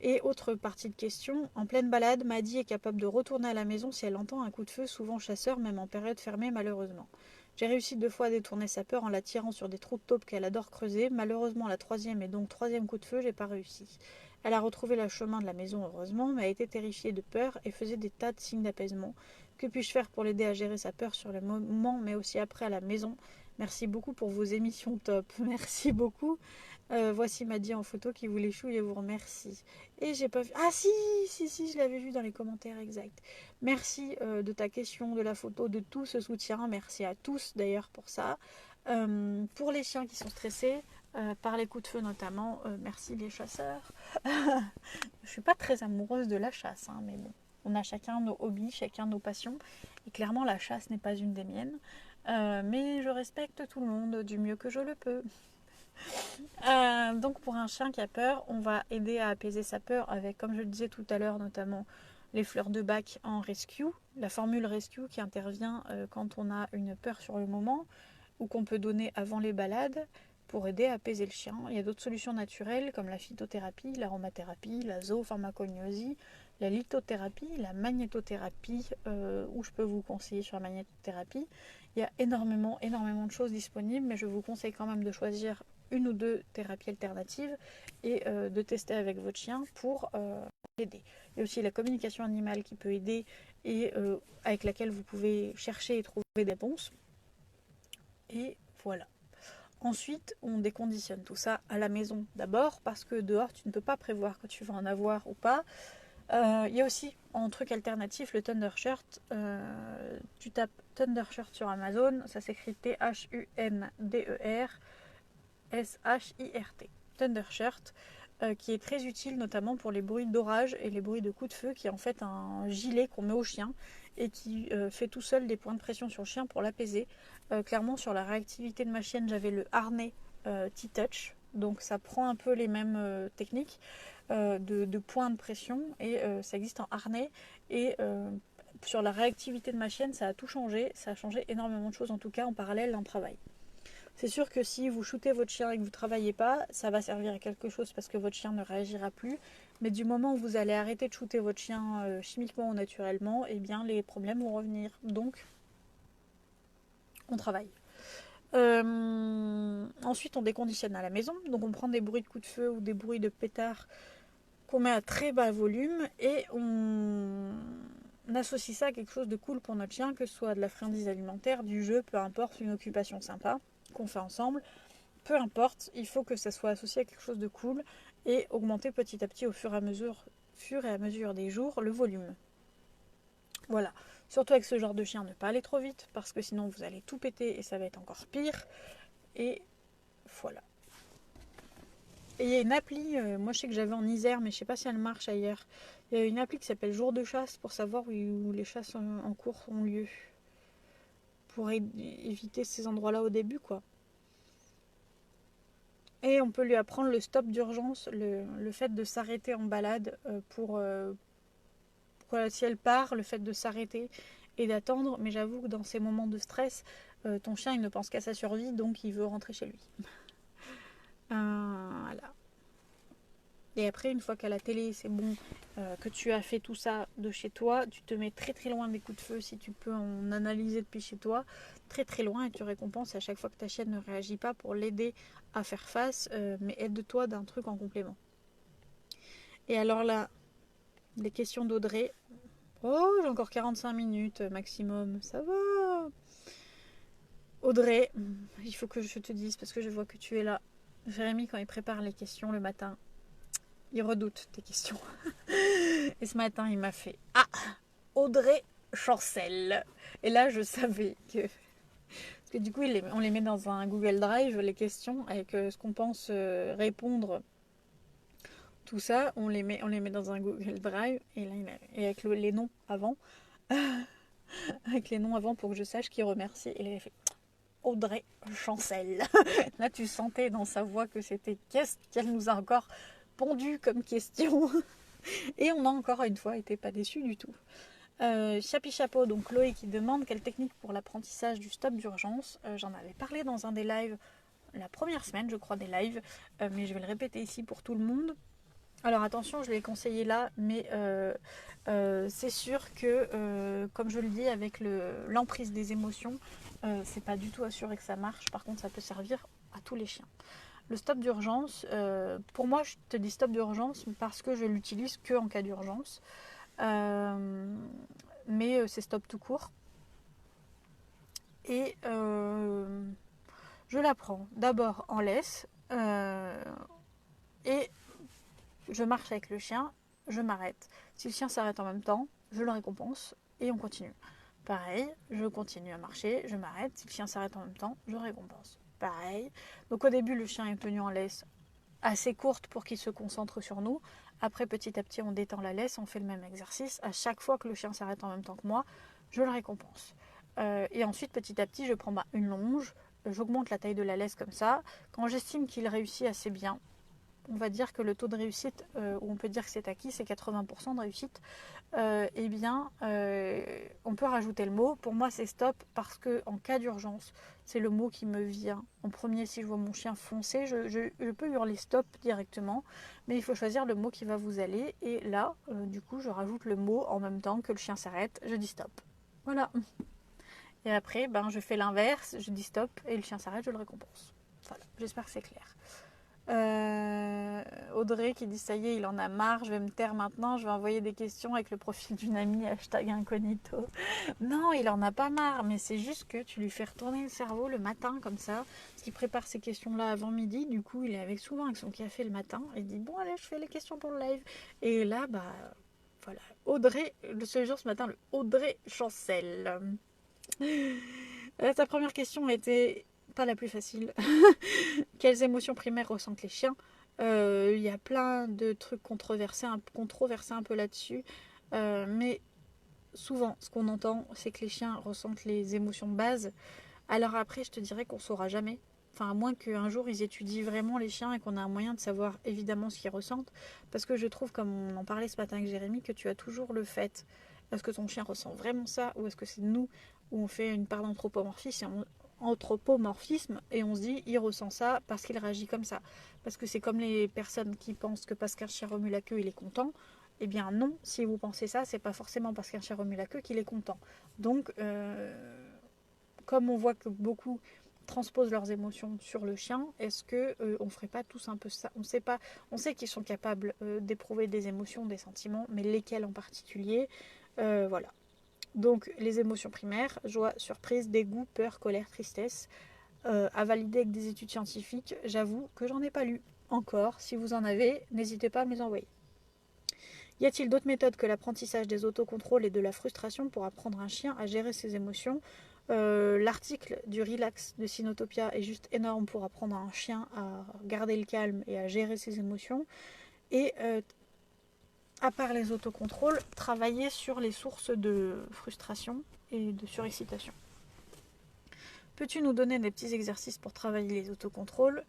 [SPEAKER 1] Et autre partie de question, en pleine balade, Maddy est capable de retourner à la maison si elle entend un coup de feu, souvent chasseur, même en période fermée malheureusement. J'ai réussi 2 fois à détourner sa peur en la tirant sur des trous de taupe qu'elle adore creuser. Malheureusement, la troisième et donc troisième coup de feu, j'ai pas réussi. Elle a retrouvé le chemin de la maison heureusement, mais a été terrifiée de peur et faisait des tas de signes d'apaisement. Que puis-je faire pour l'aider à gérer sa peur sur le moment, mais aussi après à la maison? Merci beaucoup pour vos émissions top. Merci beaucoup. Voici Maddy en photo qui vous les chouille et vous remercie. Et j'ai pas vu. Ah si, je l'avais vu dans les commentaires, exact. Merci de ta question, de la photo, de tout ce soutien. Merci à tous d'ailleurs pour ça. Pour les chiens qui sont stressés, par les coups de feu notamment, merci les chasseurs. Je suis pas très amoureuse de la chasse, hein, mais bon. On a chacun nos hobbies, chacun nos passions. Et clairement, la chasse n'est pas une des miennes. Mais je respecte tout le monde du mieux que je le peux. Donc pour un chien qui a peur, on va aider à apaiser sa peur avec, comme je le disais tout à l'heure, notamment les fleurs de bac en rescue. La formule rescue qui intervient quand on a une peur sur le moment ou qu'on peut donner avant les balades pour aider à apaiser le chien. Il y a d'autres solutions naturelles comme la phytothérapie, l'aromathérapie, la zoopharmacognosie, la lithothérapie, la magnétothérapie, où je peux vous conseiller sur la magnétothérapie. Il y a énormément de choses disponibles, mais je vous conseille quand même de choisir une ou deux thérapies alternatives et de tester avec votre chien pour l'aider. Il y a aussi la communication animale qui peut aider et avec laquelle vous pouvez chercher et trouver des réponses. Et voilà. Ensuite, on déconditionne tout ça à la maison d'abord parce que dehors, tu ne peux pas prévoir que tu vas en avoir ou pas. Il y a aussi en truc alternatif le Thunder Shirt. Tu tapes Thunder Shirt sur Amazon, ça s'écrit THUNDER-SHIRT. Thunder Shirt, qui est très utile notamment pour les bruits d'orage et les bruits de coups de feu, qui est en fait un gilet qu'on met au chien et qui fait tout seul des points de pression sur le chien pour l'apaiser. Clairement, sur la réactivité de ma chienne, j'avais le harnais T-Touch, donc ça prend un peu les mêmes techniques de points de pression et ça existe en harnais et sur la réactivité de ma chienne, ça a tout changé, ça a changé énormément de choses en tout cas en parallèle d'un travail. C'est sûr que si vous shootez votre chien et que vous ne travaillez pas, ça va servir à quelque chose parce que votre chien ne réagira plus. Mais du moment où vous allez arrêter de shooter votre chien chimiquement ou naturellement, eh bien les problèmes vont revenir. Donc, on travaille. Ensuite, on déconditionne à la maison. Donc, on prend des bruits de coups de feu ou des bruits de pétard qu'on met à très bas volume et on associe ça à quelque chose de cool pour notre chien, que ce soit de la friandise alimentaire, du jeu, peu importe, une occupation sympa qu'on fait ensemble, peu importe, il faut que ça soit associé à quelque chose de cool et augmenter petit à petit au fur et à mesure des jours le volume. Voilà, surtout avec ce genre de chien, ne pas aller trop vite parce que sinon vous allez tout péter et ça va être encore pire. Et voilà. Et il y a une appli, moi je sais que j'avais en Isère, mais je sais pas si elle marche ailleurs. Il y a une appli qui s'appelle Jour de chasse pour savoir où les chasses en cours ont lieu. Pour éviter ces endroits-là au début, quoi. Et on peut lui apprendre le stop d'urgence, le fait de s'arrêter en balade pour si elle part, le fait de s'arrêter et d'attendre. Mais j'avoue que dans ces moments de stress, ton chien il ne pense qu'à sa survie, donc il veut rentrer chez lui. Voilà. Et après, une fois qu'à la télé, c'est bon, que tu as fait tout ça de chez toi, tu te mets très très loin des coups de feu si tu peux en analyser depuis chez toi, très très loin, et tu récompenses à chaque fois que ta chienne ne réagit pas pour l'aider à faire face, mais aide-toi d'un truc en complément. Et alors là, les questions d'Audrey. Oh, j'ai encore 45 minutes maximum, ça va. Audrey, il faut que je te dise, parce que je vois que tu es là. Jérémy, quand il prépare les questions le matin, il redoute tes questions. Et ce matin, il m'a fait « Ah, Audrey Chancel !» Et là, je savais que... Parce que du coup, on les met dans un Google Drive, les questions, avec ce qu'on pense répondre. Tout ça, on les met dans un Google Drive. Et là, et avec les noms avant. Avec les noms avant pour que je sache qui remercie. Et là, il a fait « Audrey Chancel !» Là, tu sentais dans sa voix que c'était « Qu'est-ce qu'elle nous a encore pondu comme question ?» Et on a encore une fois été pas déçus du tout. Chapi Chapeau, donc Chloé qui demande quelle technique pour l'apprentissage du stop d'urgence. J'en avais parlé dans un des lives, la première semaine je crois des lives, mais je vais le répéter ici pour tout le monde. Alors attention, je l'ai conseillé là, mais c'est sûr que, comme je le dis, avec l'emprise des émotions, c'est pas du tout assuré que ça marche. Par contre, ça peut servir à tous les chiens. Le stop d'urgence, pour moi, je te dis stop d'urgence parce que je l'utilise que en cas d'urgence. mais c'est stop tout court. Et je la prends d'abord en laisse et je marche avec le chien, je m'arrête. Si le chien s'arrête en même temps, je le récompense et on continue. Pareil, je continue à marcher, je m'arrête. Si le chien s'arrête en même temps, je récompense. Pareil. Donc au début, le chien est tenu en laisse assez courte pour qu'il se concentre sur nous. Après, petit à petit, on détend la laisse, on fait le même exercice. À chaque fois que le chien s'arrête en même temps que moi, je le récompense. Et ensuite, petit à petit, je prends une longe, j'augmente la taille de la laisse comme ça. Quand j'estime qu'il réussit assez bien, on va dire que le taux de réussite, où on peut dire que c'est acquis, c'est 80% de réussite, eh bien, on peut rajouter le mot. Pour moi, c'est stop parce que en cas d'urgence, c'est le mot qui me vient en premier. Si je vois mon chien foncer, je peux hurler stop directement, mais il faut choisir le mot qui va vous aller. Et là, du coup, je rajoute le mot en même temps que le chien s'arrête, je dis stop. Voilà. Et après, je fais l'inverse, je dis stop et le chien s'arrête, je le récompense. Voilà, j'espère que c'est clair. Audrey qui dit ça y est, il en a marre, je vais me taire maintenant, je vais envoyer des questions avec le profil d'une amie, #incognito. Non, il en a pas marre, mais c'est juste que tu lui fais retourner le cerveau le matin comme ça, parce qu'il prépare ces questions-là avant midi, du coup il est souvent avec son café le matin, et il dit bon allez, je fais les questions pour le live. Et là, voilà, Audrey, ce matin, le Audrey Chancel. Ta première question était pas la plus facile. Quelles émotions primaires ressentent les chiens? Il y a plein de trucs controversés un peu là-dessus. Mais souvent, ce qu'on entend, c'est que les chiens ressentent les émotions de base. Alors après, je te dirais qu'on ne saura jamais. Enfin, à moins qu'un jour, ils étudient vraiment les chiens et qu'on a un moyen de savoir évidemment ce qu'ils ressentent. Parce que je trouve, comme on en parlait ce matin avec Jérémy, que tu as toujours le fait. Est-ce que ton chien ressent vraiment ça? Ou est-ce que c'est nous où on fait une part d'anthropomorphisme et on se dit il ressent ça parce qu'il réagit comme ça? Parce que c'est comme les personnes qui pensent que parce qu'un chien remue la queue, il est content. Eh bien non, si vous pensez ça, c'est pas forcément parce qu'un chien remue la queue qu'il est content. Donc, comme on voit que beaucoup transposent leurs émotions sur le chien, est-ce que on ferait pas tous un peu ça? On sait pas, on sait qu'ils sont capables d'éprouver des émotions, des sentiments, mais lesquels en particulier? Voilà. Donc les émotions primaires, joie, surprise, dégoût, peur, colère, tristesse, à valider avec des études scientifiques. J'avoue que j'en ai pas lu encore. Si vous en avez, n'hésitez pas à me les envoyer. Y a-t-il d'autres méthodes que l'apprentissage des autocontrôles et de la frustration pour apprendre un chien à gérer ses émotions? L'article du Relax de Sinotopia est juste énorme pour apprendre un chien à garder le calme et à gérer ses émotions. Et à part les autocontrôles, travailler sur les sources de frustration et de surexcitation. Peux-tu nous donner des petits exercices pour travailler les autocontrôles?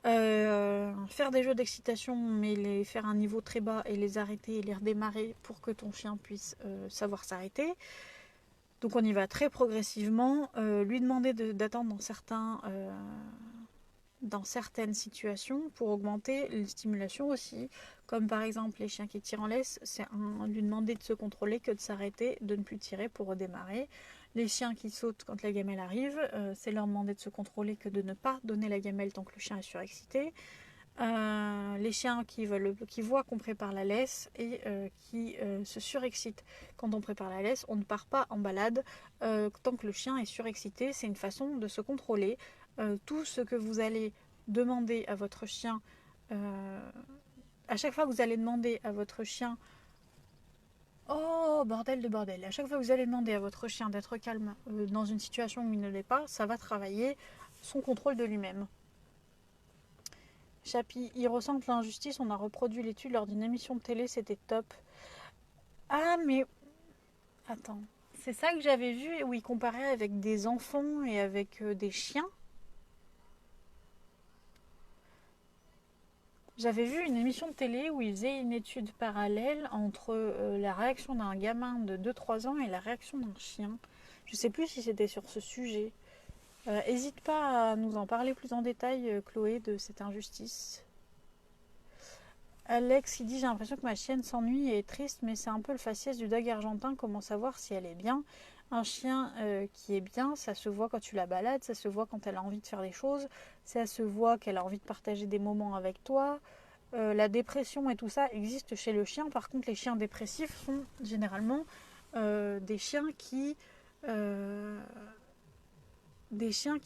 [SPEAKER 1] Faire des jeux d'excitation, mais les faire à un niveau très bas et les arrêter et les redémarrer pour que ton chien puisse savoir s'arrêter. Donc on y va très progressivement. Lui demander d'attendre dans certaines situations pour augmenter les stimulations aussi, comme par exemple les chiens qui tirent en laisse, c'est lui demander de se contrôler que de s'arrêter, de ne plus tirer pour redémarrer. Les chiens qui sautent quand la gamelle arrive, c'est leur demander de se contrôler que de ne pas donner la gamelle tant que le chien est surexcité. Les chiens qui voient qu'on prépare la laisse et qui se surexcitent quand on prépare la laisse, on ne part pas en balade tant que le chien est surexcité. C'est une façon de se contrôler. Tout ce que vous allez demander à votre chien, à chaque fois que vous allez demander à votre chien, oh bordel de bordel, à chaque fois que vous allez demander à votre chien d'être calme dans une situation où il ne l'est pas, ça va travailler son contrôle de lui-même. Chapi, ils ressentent l'injustice, on a reproduit l'étude lors d'une émission de télé, c'était top. Ah mais, attends, c'est ça que j'avais vu où ils comparaient avec des enfants et avec des chiens? J'avais vu une émission de télé où ils faisaient une étude parallèle entre la réaction d'un gamin de 2-3 ans et la réaction d'un chien. Je sais plus si c'était sur ce sujet. Hésite pas à nous en parler plus en détail, Chloé, de cette injustice. Alex qui dit j'ai l'impression que ma chienne s'ennuie et est triste, mais c'est un peu le faciès du dog argentin, comment savoir si elle est bien? Un chien qui est bien, ça se voit quand tu la balades, ça se voit quand elle a envie de faire des choses, ça se voit qu'elle a envie de partager des moments avec toi. La dépression et tout ça existe chez le chien. Par contre, les chiens dépressifs sont généralement des chiens qui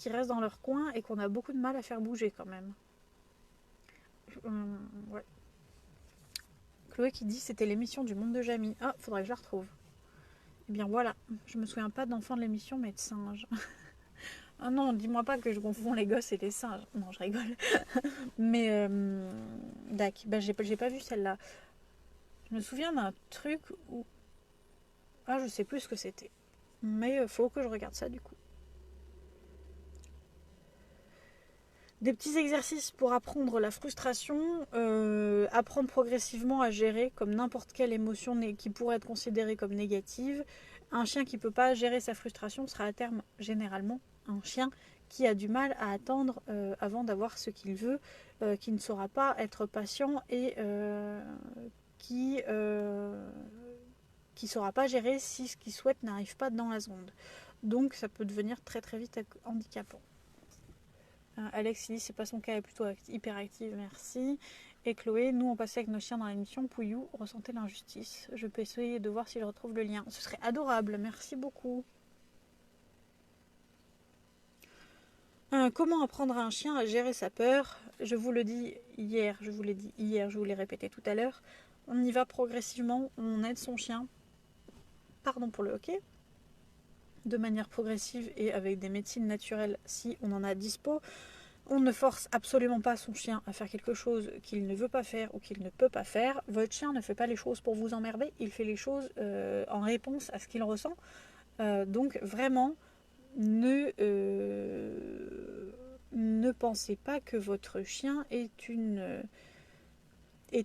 [SPEAKER 1] restent dans leur coin et qu'on a beaucoup de mal à faire bouger quand même. Ouais. Chloé qui dit c'était l'émission du monde de Jamie. Ah, faudrait que je la retrouve. Eh bien voilà, je me souviens pas d'enfant de l'émission mais de singe. Ah non, dis-moi pas que je confonds les gosses et les singes. Non, je rigole. Mais dac, bah, j'ai pas vu celle-là. Je me souviens d'un truc où... Ah, je sais plus ce que c'était. Mais faut que je regarde ça du coup. Des petits exercices pour apprendre la frustration, apprendre progressivement à gérer comme n'importe quelle émotion qui pourrait être considérée comme négative. Un chien qui ne peut pas gérer sa frustration sera à terme généralement un chien qui a du mal à attendre avant d'avoir ce qu'il veut, qui ne saura pas être patient et qui ne saura pas gérer si ce qu'il souhaite n'arrive pas dans la seconde. Donc ça peut devenir très très vite handicapant. Alex, il dit c'est pas son cas, elle est plutôt hyperactive, merci. Et Chloé, nous on passait avec nos chiens dans l'émission, Pouillou ressentait l'injustice. Je peux essayer de voir si je retrouve le lien. Ce serait adorable, merci beaucoup. Comment apprendre à un chien à gérer sa peur? Je vous le dis hier, je vous l'ai dit hier, je vous l'ai répété tout à l'heure. On y va progressivement, on aide son chien, pardon pour le hockey, de manière progressive et avec des médecines naturelles si on en a dispo. On ne force absolument pas son chien à faire quelque chose qu'il ne veut pas faire ou qu'il ne peut pas faire. Votre chien ne fait pas les choses pour vous emmerder, il fait les choses en réponse à ce qu'il ressent. Donc vraiment, ne pensez pas que votre chien est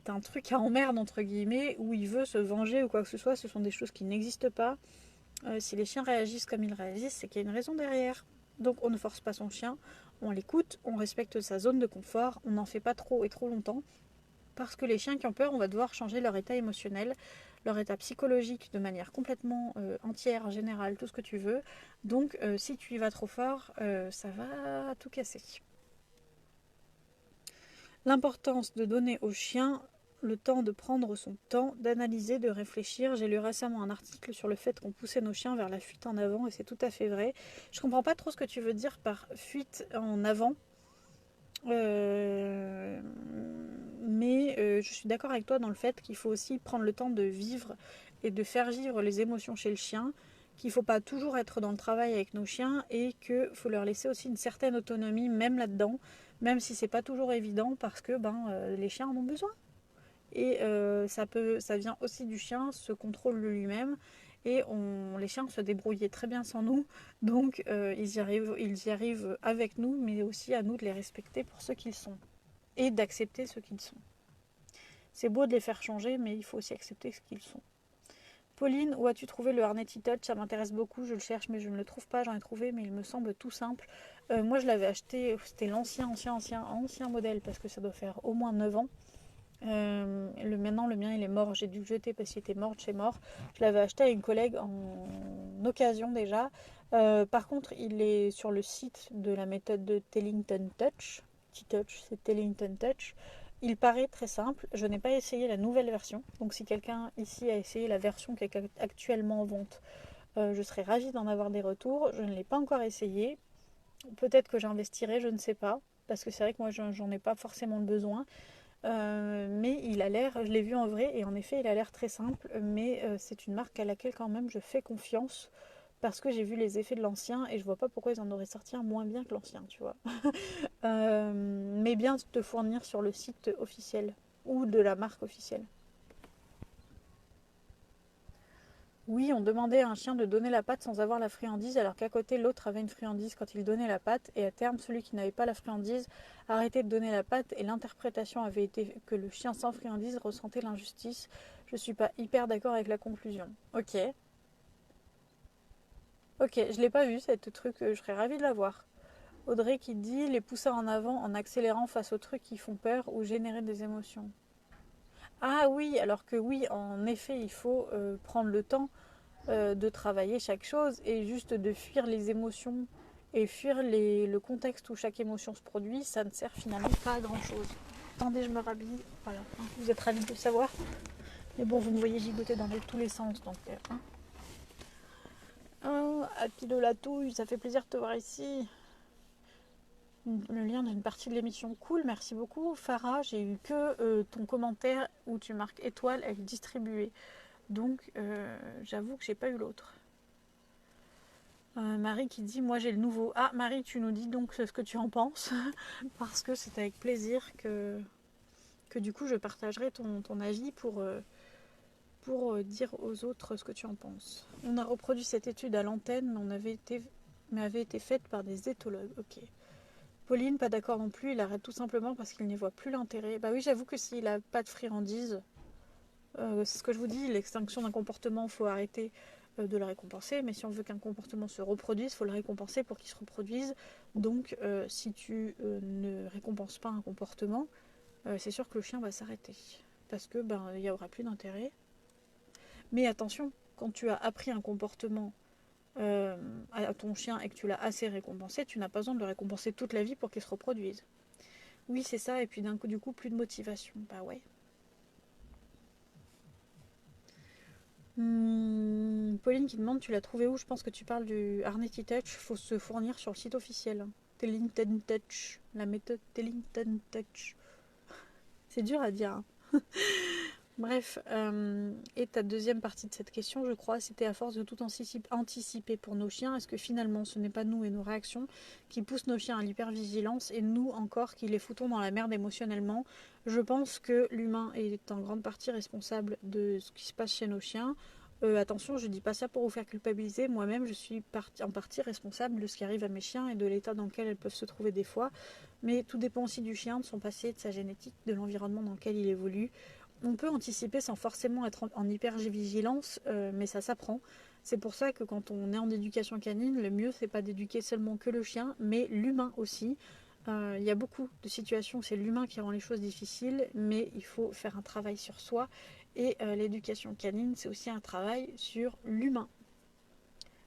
[SPEAKER 1] un truc à emmerde entre guillemets, où il veut se venger ou quoi que ce soit. Ce sont des choses qui n'existent pas. Si les chiens réagissent comme ils réagissent, c'est qu'il y a une raison derrière. Donc on ne force pas son chien, on l'écoute, on respecte sa zone de confort, on n'en fait pas trop et trop longtemps. Parce que les chiens qui ont peur, on va devoir changer leur état émotionnel, leur état psychologique de manière complètement entière, générale, tout ce que tu veux. Donc si tu y vas trop fort, ça va tout casser. L'importance de donner au chien le temps de prendre son temps, d'analyser, de réfléchir. J'ai lu récemment un article sur le fait qu'on poussait nos chiens vers la fuite en avant et c'est tout à fait vrai. Je comprends pas trop ce que tu veux dire par fuite en avant. Mais je suis d'accord avec toi dans le fait qu'il faut aussi prendre le temps de vivre et de faire vivre les émotions chez le chien, qu'il ne faut pas toujours être dans le travail avec nos chiens et qu'il faut leur laisser aussi une certaine autonomie même là-dedans, même si c'est pas toujours évident parce que les chiens en ont besoin. Et ça vient aussi du chien, se contrôle lui-même. Et les chiens se débrouillaient très bien sans nous. Donc ils y arrivent avec nous, mais aussi à nous de les respecter pour ce qu'ils sont. Et d'accepter ce qu'ils sont. C'est beau de les faire changer, mais il faut aussi accepter ce qu'ils sont. Pauline, où as-tu trouvé le harnais T-Touch? Ça m'intéresse beaucoup, je le cherche mais je ne le trouve pas. J'en ai trouvé mais il me semble tout simple. Moi je l'avais acheté, c'était l'ancien modèle parce que ça doit faire au moins 9 ans. Maintenant le mien il est mort, j'ai dû le jeter parce qu'il était mort de chez mort. Je l'avais acheté à une collègue en occasion déjà. Par contre il est sur le site de la méthode de Tellington Touch. T-Touch, c'est Tellington Touch. Il paraît très simple, je n'ai pas essayé la nouvelle version, donc si quelqu'un ici a essayé la version qui est actuellement en vente, je serais ravie d'en avoir des retours. Je ne l'ai pas encore essayé, peut-être que j'investirai, je ne sais pas, parce que c'est vrai que moi j'en ai pas forcément le besoin. Mais il a l'air, je l'ai vu en vrai et en effet il a l'air très simple, mais c'est une marque à laquelle quand même je fais confiance parce que j'ai vu les effets de l'ancien et je vois pas pourquoi ils en auraient sorti un moins bien que l'ancien, tu vois. Mais bien te fournir sur le site officiel ou de la marque officielle. Oui, on demandait à un chien de donner la patte sans avoir la friandise, alors qu'à côté l'autre avait une friandise quand il donnait la patte, et à terme celui qui n'avait pas la friandise arrêtait de donner la patte, et l'interprétation avait été que le chien sans friandise ressentait l'injustice. Je suis pas hyper d'accord avec la conclusion. Ok. Ok, je l'ai pas vu cette truc, je serais ravie de la voir. Audrey qui dit les pousser en avant en accélérant face aux trucs qui font peur ou générer des émotions. Ah oui, alors que oui, en effet, il faut prendre le temps de travailler chaque chose et juste de fuir les émotions et fuir le contexte où chaque émotion se produit, ça ne sert finalement pas à grand chose. Attendez, je me rhabille. Voilà, vous êtes ravis de le savoir. Mais bon, vous me voyez gigoter dans tous les sens, donc... Happy de la touille, ça fait plaisir de te voir ici. Le lien d'une partie de l'émission, cool, merci beaucoup. Farah, j'ai eu que ton commentaire où tu marques étoile, elle est distribuée. Donc j'avoue que j'ai pas eu l'autre. Marie qui dit moi j'ai le nouveau. Ah Marie, tu nous dis donc ce que tu en penses parce que c'est avec plaisir que du coup je partagerai ton avis pour dire aux autres ce que tu en penses. On a reproduit cette étude à l'antenne mais avait été faite par des éthologues. Ok. Pauline, pas d'accord non plus, il arrête tout simplement parce qu'il n'y voit plus l'intérêt. Bah oui, j'avoue que s'il n'a pas de friandise, c'est ce que je vous dis, l'extinction d'un comportement, il faut arrêter de le récompenser, mais si on veut qu'un comportement se reproduise, il faut le récompenser pour qu'il se reproduise. Donc si tu ne récompenses pas un comportement, c'est sûr que le chien va s'arrêter, parce que il n'y aura plus d'intérêt. Mais attention, quand tu as appris un comportement à ton chien et que tu l'as assez récompensé, tu n'as pas besoin de le récompenser toute la vie pour qu'il se reproduise. Oui, c'est ça, et puis du coup, plus de motivation. Bah ouais. Pauline qui demande, tu l'as trouvé où? Je pense que tu parles du Arnetty Touch. Faut se fournir sur le site officiel. Tellington Touch. La méthode Tellington Touch. C'est dur à dire. Hein. Bref, et ta deuxième partie de cette question, je crois, c'était à force de tout anticiper pour nos chiens, est-ce que finalement ce n'est pas nous et nos réactions qui poussent nos chiens à l'hypervigilance et nous encore qui les foutons dans la merde émotionnellement? Je pense que l'humain est en grande partie responsable de ce qui se passe chez nos chiens. Attention, je dis pas ça pour vous faire culpabiliser, moi-même je suis en partie responsable de ce qui arrive à mes chiens et de l'état dans lequel elles peuvent se trouver des fois, mais tout dépend aussi du chien, de son passé, de sa génétique, de l'environnement dans lequel il évolue. On peut anticiper sans forcément être en hyper-vigilance, mais ça s'apprend. C'est pour ça que quand on est en éducation canine, le mieux c'est pas d'éduquer seulement que le chien, mais l'humain aussi. Il y a beaucoup de situations où c'est l'humain qui rend les choses difficiles, mais il faut faire un travail sur soi. Et l'éducation canine, c'est aussi un travail sur l'humain.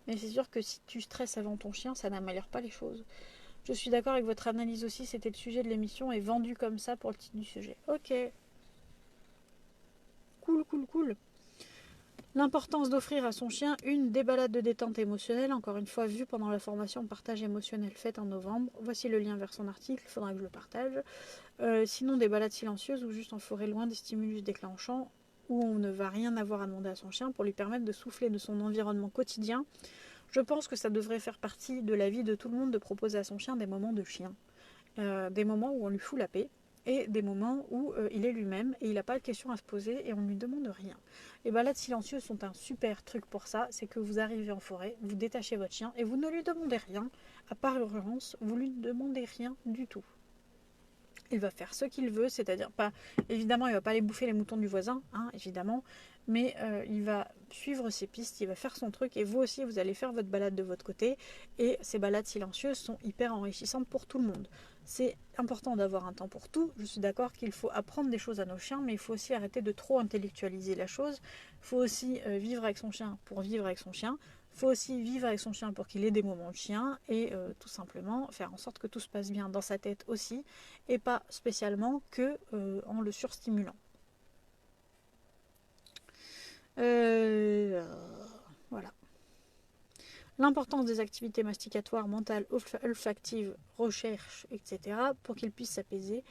[SPEAKER 1] Mais c'est sûr que si tu stresses avant ton chien, ça n'améliore pas les choses. Je suis d'accord avec votre analyse aussi, c'était le sujet de l'émission et vendu comme ça pour le titre du sujet. Ok. Cool. L'importance d'offrir à son chien des balades de détente émotionnelle, encore une fois vue pendant la formation partage émotionnel faite en novembre. Voici le lien vers son article, il faudra que je le partage. Sinon des balades silencieuses ou juste en forêt loin des stimulus déclenchants où on ne va rien avoir à demander à son chien pour lui permettre de souffler de son environnement quotidien. Je pense que ça devrait faire partie de la vie de tout le monde de proposer à son chien des moments de chien. Des moments où on lui fout la paix et des moments où il est lui-même et il n'a pas de questions à se poser et on ne lui demande rien. Les balades silencieuses sont un super truc pour ça, c'est que vous arrivez en forêt, vous détachez votre chien et vous ne lui demandez rien, à part urgence, vous lui demandez rien du tout. Il va faire ce qu'il veut, c'est-à-dire pas, évidemment il va pas aller bouffer les moutons du voisin, hein, évidemment, mais il va suivre ses pistes, il va faire son truc et vous aussi vous allez faire votre balade de votre côté et ces balades silencieuses sont hyper enrichissantes pour tout le monde. C'est important d'avoir un temps pour tout, je suis d'accord qu'il faut apprendre des choses à nos chiens, mais il faut aussi arrêter de trop intellectualiser la chose, il faut aussi vivre avec son chien pour vivre avec son chien, il faut aussi vivre avec son chien pour qu'il ait des moments de chien et tout simplement faire en sorte que tout se passe bien dans sa tête aussi et pas spécialement que en le surstimulant. Voilà. L'importance des activités masticatoires, mentales, olfactives, recherche, etc. pour qu'il puisse s'apaiser.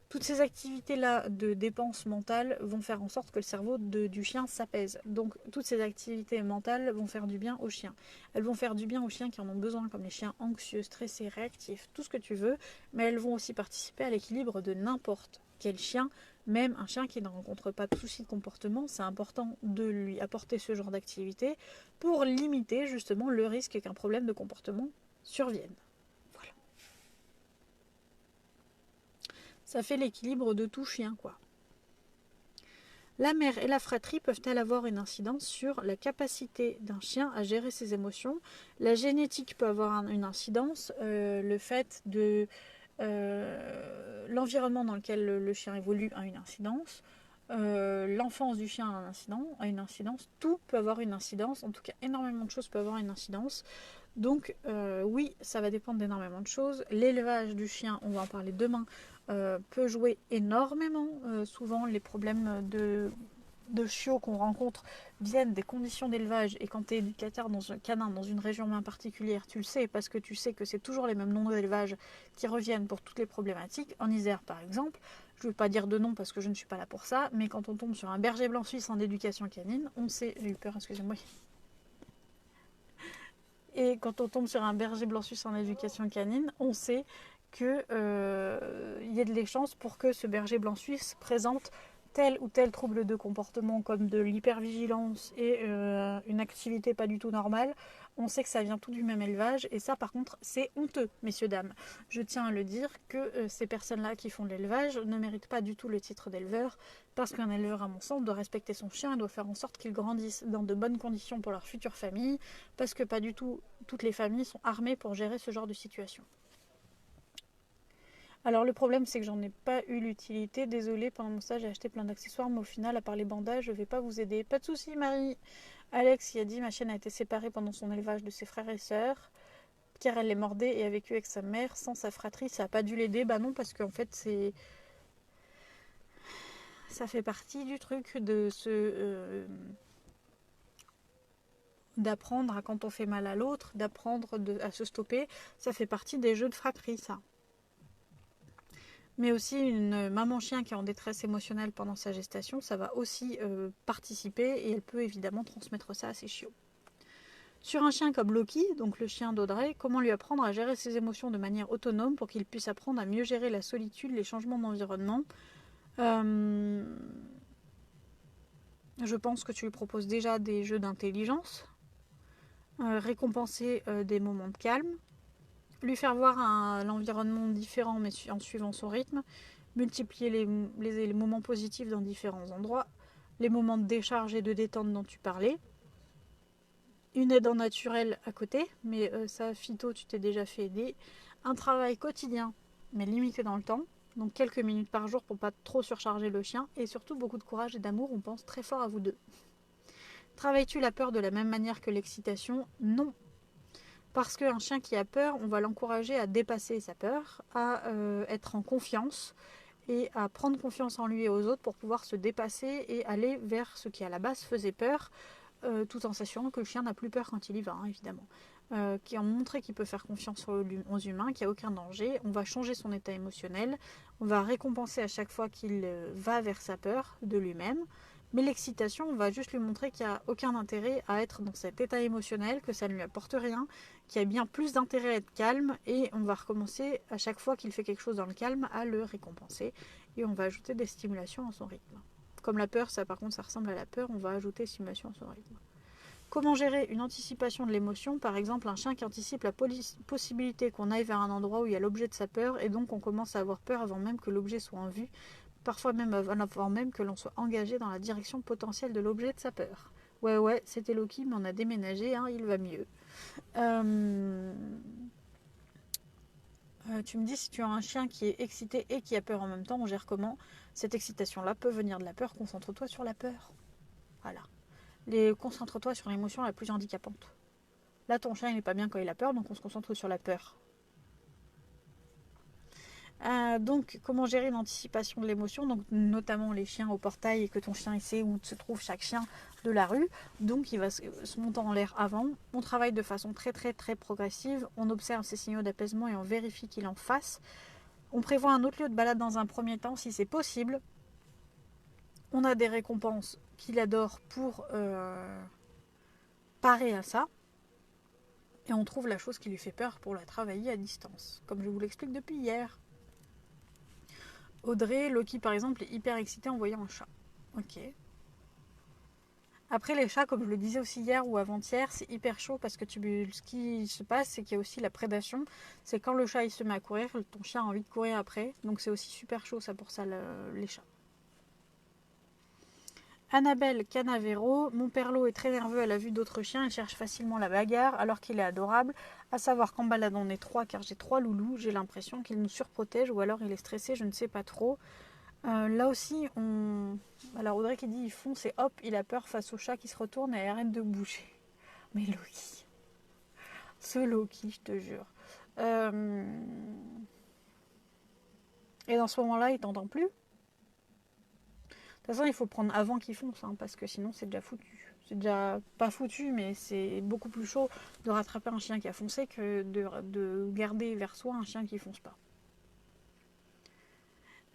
[SPEAKER 1] Toutes ces activités-là de dépenses mentales vont faire en sorte que le cerveau du chien s'apaise. Donc toutes ces activités mentales vont faire du bien au chien. Elles vont faire du bien aux chiens qui en ont besoin, comme les chiens anxieux, stressés, réactifs, tout ce que tu veux, mais elles vont aussi participer à l'équilibre de n'importe quel chien, même un chien qui ne rencontre pas de soucis de comportement. C'est important de lui apporter ce genre d'activité pour limiter justement le risque qu'un problème de comportement survienne. Ça fait l'équilibre de tout chien, quoi. La mère et la fratrie peuvent-elles avoir une incidence sur la capacité d'un chien à gérer ses émotions? La génétique peut avoir une incidence, le fait de l'environnement dans lequel le chien évolue a une incidence, l'enfance du chien a une incidence, tout peut avoir une incidence, en tout cas énormément de choses peuvent avoir une incidence. Donc oui, ça va dépendre d'énormément de choses. L'élevage du chien, on va en parler demain, peut jouer énormément. Souvent les problèmes de chiots qu'on rencontre viennent des conditions d'élevage, et quand tu es éducateur dans un canin dans une région bien particulière, tu le sais parce que tu sais que c'est toujours les mêmes noms d'élevage qui reviennent pour toutes les problématiques. En Isère par exemple, je ne veux pas dire de nom parce que je ne suis pas là pour ça, mais quand on tombe sur un berger blanc suisse en éducation canine, on sait, j'ai eu peur, excusez-moi. Et quand on tombe sur un berger blanc suisse en éducation canine, on sait qu'il y a de les chances pour que ce berger blanc suisse présente tel ou tel trouble de comportement comme de l'hypervigilance et une activité pas du tout normale. On sait que ça vient tout du même élevage, et ça par contre c'est honteux, messieurs dames. Je tiens à le dire que ces personnes-là qui font de l'élevage ne méritent pas du tout le titre d'éleveur, parce qu'un éleveur, à mon sens, doit respecter son chien et doit faire en sorte qu'il grandisse dans de bonnes conditions pour leur future famille, parce que pas du tout toutes les familles sont armées pour gérer ce genre de situation. Alors le problème c'est que j'en ai pas eu l'utilité, désolée, pendant mon stage j'ai acheté plein d'accessoires, mais au final à part les bandages je vais pas vous aider. Pas de soucis Marie. Alex y a dit: ma chienne a été séparée pendant son élevage de ses frères et sœurs car elle les mordait et a vécu avec sa mère sans sa fratrie, ça a pas dû l'aider. Bah non, parce qu'en fait ça fait partie du truc de d'apprendre à, quand on fait mal à l'autre, d'apprendre à se stopper. Ça fait partie des jeux de fratrie, ça. Mais aussi une maman chien qui est en détresse émotionnelle pendant sa gestation, ça va aussi participer, et elle peut évidemment transmettre ça à ses chiots. Sur un chien comme Loki, donc le chien d'Audrey, comment lui apprendre à gérer ses émotions de manière autonome pour qu'il puisse apprendre à mieux gérer la solitude, les changements d'environnement. Je pense que tu lui proposes déjà des jeux d'intelligence, récompenser des moments de calme, lui faire voir l'environnement différent mais en suivant son rythme, multiplier les moments positifs dans différents endroits, les moments de décharge et de détente dont tu parlais, une aide en naturel à côté, mais ça, Phyto, tu t'es déjà fait aider, un travail quotidien, mais limité dans le temps, donc quelques minutes par jour pour pas trop surcharger le chien, et surtout beaucoup de courage et d'amour, on pense très fort à vous deux. Travailles-tu la peur de la même manière que l'excitation? Non. Parce qu'un chien qui a peur, on va l'encourager à dépasser sa peur, à être en confiance, et à prendre confiance en lui et aux autres pour pouvoir se dépasser et aller vers ce qui à la base faisait peur, tout en s'assurant que le chien n'a plus peur quand il y va, hein, évidemment. Qui a montré qu'il peut faire confiance aux humains, qu'il n'y a aucun danger. On va changer son état émotionnel, on va récompenser à chaque fois qu'il va vers sa peur de lui-même. Mais l'excitation, on va juste lui montrer qu'il n'y a aucun intérêt à être dans cet état émotionnel, que ça ne lui apporte rien, qu'il y a bien plus d'intérêt à être calme, et on va recommencer à chaque fois qu'il fait quelque chose dans le calme à le récompenser, et on va ajouter des stimulations à son rythme. Comme la peur, ça par contre ça ressemble à la peur, on va ajouter des stimulations à son rythme. Comment gérer une anticipation de l'émotion? Par exemple, un chien qui anticipe la possibilité qu'on aille vers un endroit où il y a l'objet de sa peur, et donc on commence à avoir peur avant même que l'objet soit en vue, parfois même avant même que l'on soit engagé dans la direction potentielle de l'objet de sa peur. Ouais, c'était Loki, mais on a déménagé, hein, il va mieux. Tu me dis, si tu as un chien qui est excité et qui a peur en même temps, on gère comment? Cette excitation-là peut venir de la peur, concentre-toi sur la peur. Voilà. Concentre-toi sur l'émotion la plus handicapante. Là, ton chien, il n'est pas bien quand il a peur, donc on se concentre sur la peur. Donc, comment gérer une anticipation de l'émotion, donc notamment les chiens au portail, et que ton chien il sait où se trouve chaque chien de la rue, donc il va se monter en l'air avant. On travaille de façon très très très progressive, on observe ses signaux d'apaisement et on vérifie qu'il en fasse. On prévoit un autre lieu de balade dans un premier temps si c'est possible. On a des récompenses qu'il adore pour parer à ça. Et on trouve la chose qui lui fait peur pour la travailler à distance, comme je vous l'explique depuis hier. Audrey, Loki par exemple, est hyper excitée en voyant un chat. Ok. Après les chats, comme je le disais aussi hier ou avant-hier, c'est hyper chaud parce que ce qui se passe, c'est qu'il y a aussi la prédation. C'est quand le chat il se met à courir, ton chien a envie de courir après. Donc c'est aussi super chaud ça pour ça, les chats. Annabelle Canavero, mon perlo est très nerveux à la vue d'autres chiens et cherche facilement la bagarre alors qu'il est adorable. À savoir qu'en balade on est 3 car j'ai 3 loulous, j'ai l'impression qu'il nous surprotège ou alors il est stressé, je ne sais pas trop. Là aussi, alors Audrey qui dit il fonce et hop, il a peur face au chat qui se retourne et arrête de bouger. Mais Loki, ce Loki, je te jure. Et dans ce moment-là, il t'entend plus. façon, il faut prendre avant qu'ils foncent, hein, parce que sinon c'est déjà foutu. C'est déjà pas foutu, mais c'est beaucoup plus chaud de rattraper un chien qui a foncé que de garder vers soi un chien qui fonce pas.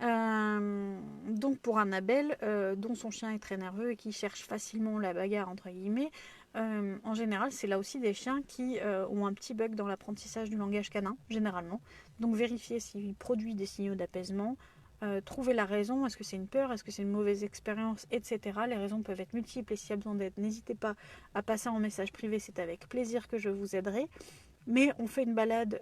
[SPEAKER 1] Donc pour Annabelle, dont son chien est très nerveux et qui cherche facilement la bagarre entre guillemets, en général c'est là aussi des chiens qui ont un petit bug dans l'apprentissage du langage canin, généralement. Donc vérifier s'il produit des signaux d'apaisement, trouver la raison, est-ce que c'est une peur, est-ce que c'est une mauvaise expérience, etc. Les raisons peuvent être multiples et s'il y a besoin d'aide, n'hésitez pas à passer en message privé, c'est avec plaisir que je vous aiderai. Mais on fait une balade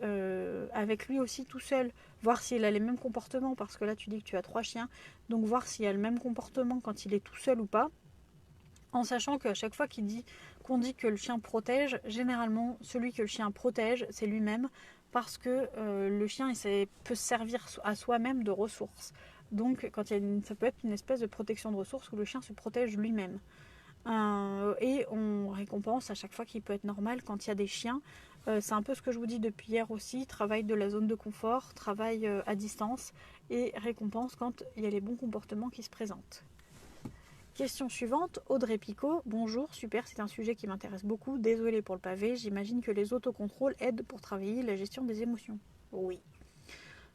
[SPEAKER 1] avec lui aussi tout seul, voir s'il a les mêmes comportements, parce que là tu dis que tu as 3 chiens, donc voir s'il a le même comportement quand il est tout seul ou pas, en sachant qu'à chaque fois qu'on dit que le chien protège, généralement celui que le chien protège, c'est lui-même, parce que le chien peut se servir à soi-même de ressources. Donc quand ça peut être une espèce de protection de ressources où le chien se protège lui-même. Et on récompense à chaque fois qu'il peut être normal quand il y a des chiens. C'est un peu ce que je vous dis depuis hier aussi, travail de la zone de confort, travail à distance et récompense quand il y a les bons comportements qui se présentent. Question suivante, Audrey Picot. Bonjour, super, c'est un sujet qui m'intéresse beaucoup. Désolée pour le pavé, j'imagine que les autocontrôles aident pour travailler la gestion des émotions. Oui.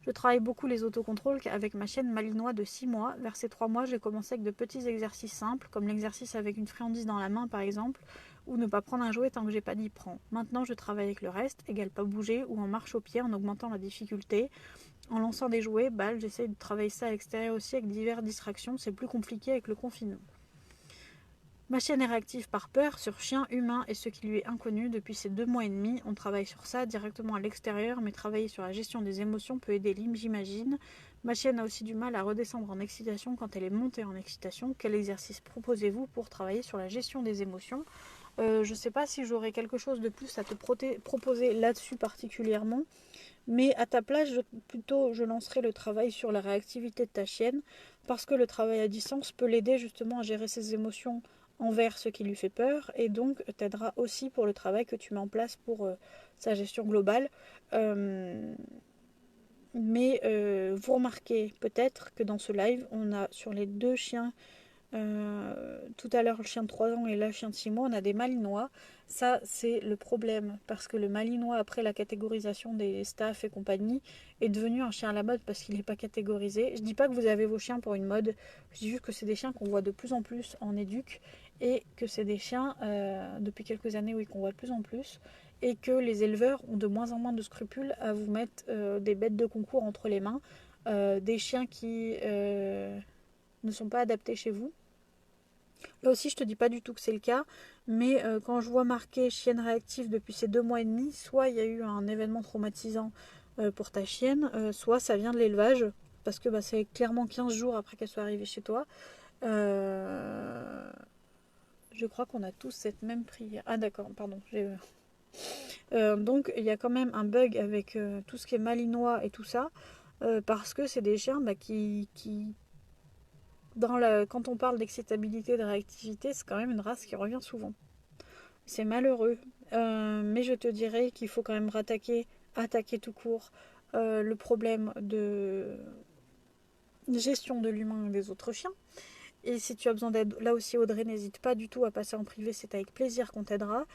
[SPEAKER 1] Je travaille beaucoup les autocontrôles avec ma chienne Malinois de 6 mois. Vers ces 3 mois, j'ai commencé avec de petits exercices simples, comme l'exercice avec une friandise dans la main par exemple, ou ne pas prendre un jouet tant que j'ai pas dit prends. Maintenant, je travaille avec le reste, égale pas bouger ou en marche au pied en augmentant la difficulté. En lançant des jouets, balles, j'essaie de travailler ça à l'extérieur aussi avec diverses distractions, c'est plus compliqué avec le confinement. Ma chienne est réactive par peur sur chien, humain et ce qui lui est inconnu. Depuis ces 2 mois et demi, on travaille sur ça directement à l'extérieur, mais travailler sur la gestion des émotions peut aider Lim, j'imagine. Ma chienne a aussi du mal à redescendre en excitation quand elle est montée en excitation. Quel exercice proposez-vous pour travailler sur la gestion des émotions ? Je ne sais pas si j'aurais quelque chose de plus à te proposer là-dessus particulièrement, mais à ta place, je lancerai le travail sur la réactivité de ta chienne, parce que le travail à distance peut l'aider justement à gérer ses émotions envers ce qui lui fait peur, et donc t'aidera aussi pour le travail que tu mets en place pour sa gestion globale. Mais vous remarquez peut-être que dans ce live, on a sur les 2 chiens, tout à l'heure le chien de 3 ans et là le chien de 6 mois, on a des malinois. Ça c'est le problème, parce que le malinois après la catégorisation des staffs et compagnie est devenu un chien à la mode parce qu'il n'est pas catégorisé. Je dis pas que vous avez vos chiens pour une mode, je dis juste que c'est des chiens qu'on voit de plus en plus en éduc, et que c'est des chiens depuis quelques années oui, qu'on voit de plus en plus, et que les éleveurs ont de moins en moins de scrupules à vous mettre des bêtes de concours entre les mains, des chiens qui ne sont pas adaptés chez vous. Là aussi, je te dis pas du tout que c'est le cas, mais quand je vois marqué chienne réactive depuis ces 2 mois et demi, soit il y a eu un événement traumatisant pour ta chienne, soit ça vient de l'élevage, parce que c'est clairement 15 jours après qu'elle soit arrivée chez toi. Je crois qu'on a tous cette même prière. Ah d'accord, pardon. Donc il y a quand même un bug avec tout ce qui est malinois et tout ça, parce que c'est des chiens qui quand on parle d'excitabilité, de réactivité, c'est quand même une race qui revient souvent. C'est malheureux, mais je te dirais qu'il faut quand même attaquer tout court le problème de gestion de l'humain et des autres chiens. Et si tu as besoin d'aide, là aussi Audrey, n'hésite pas du tout à passer en privé, c'est avec plaisir qu'on t'aidera.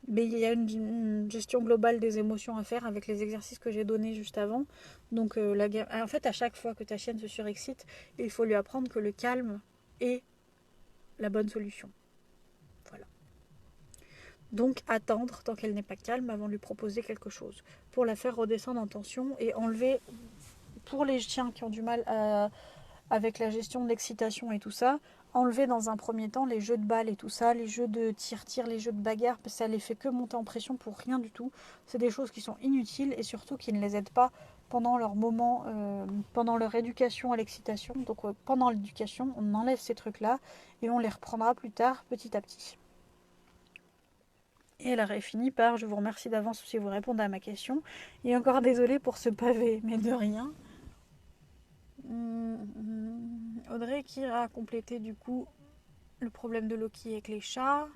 [SPEAKER 1] Mais il y a une gestion globale des émotions à faire avec les exercices que j'ai donnés juste avant. Donc en fait, à chaque fois que ta chienne se surexcite, il faut lui apprendre que le calme est la bonne solution. Voilà. Donc attendre tant qu'elle n'est pas calme avant de lui proposer quelque chose, pour la faire redescendre en tension et enlever, pour les chiens qui ont du mal avec la gestion de l'excitation et tout ça, enlever dans un premier temps les jeux de balles et tout ça, les jeux de tir-tir, les jeux de bagarre, parce que ça les fait que monter en pression pour rien du tout. C'est des choses qui sont inutiles et surtout qui ne les aident pas pendant leur moment, pendant leur éducation à l'excitation. Donc pendant l'éducation, on enlève ces trucs-là et on les reprendra plus tard, petit à petit. Et elle aurait fini par « Je vous remercie d'avance si vous répondez à ma question. » Et encore désolée pour ce pavé, mais de rien. Audrey qui a complété du coup le problème de Loki avec les chats.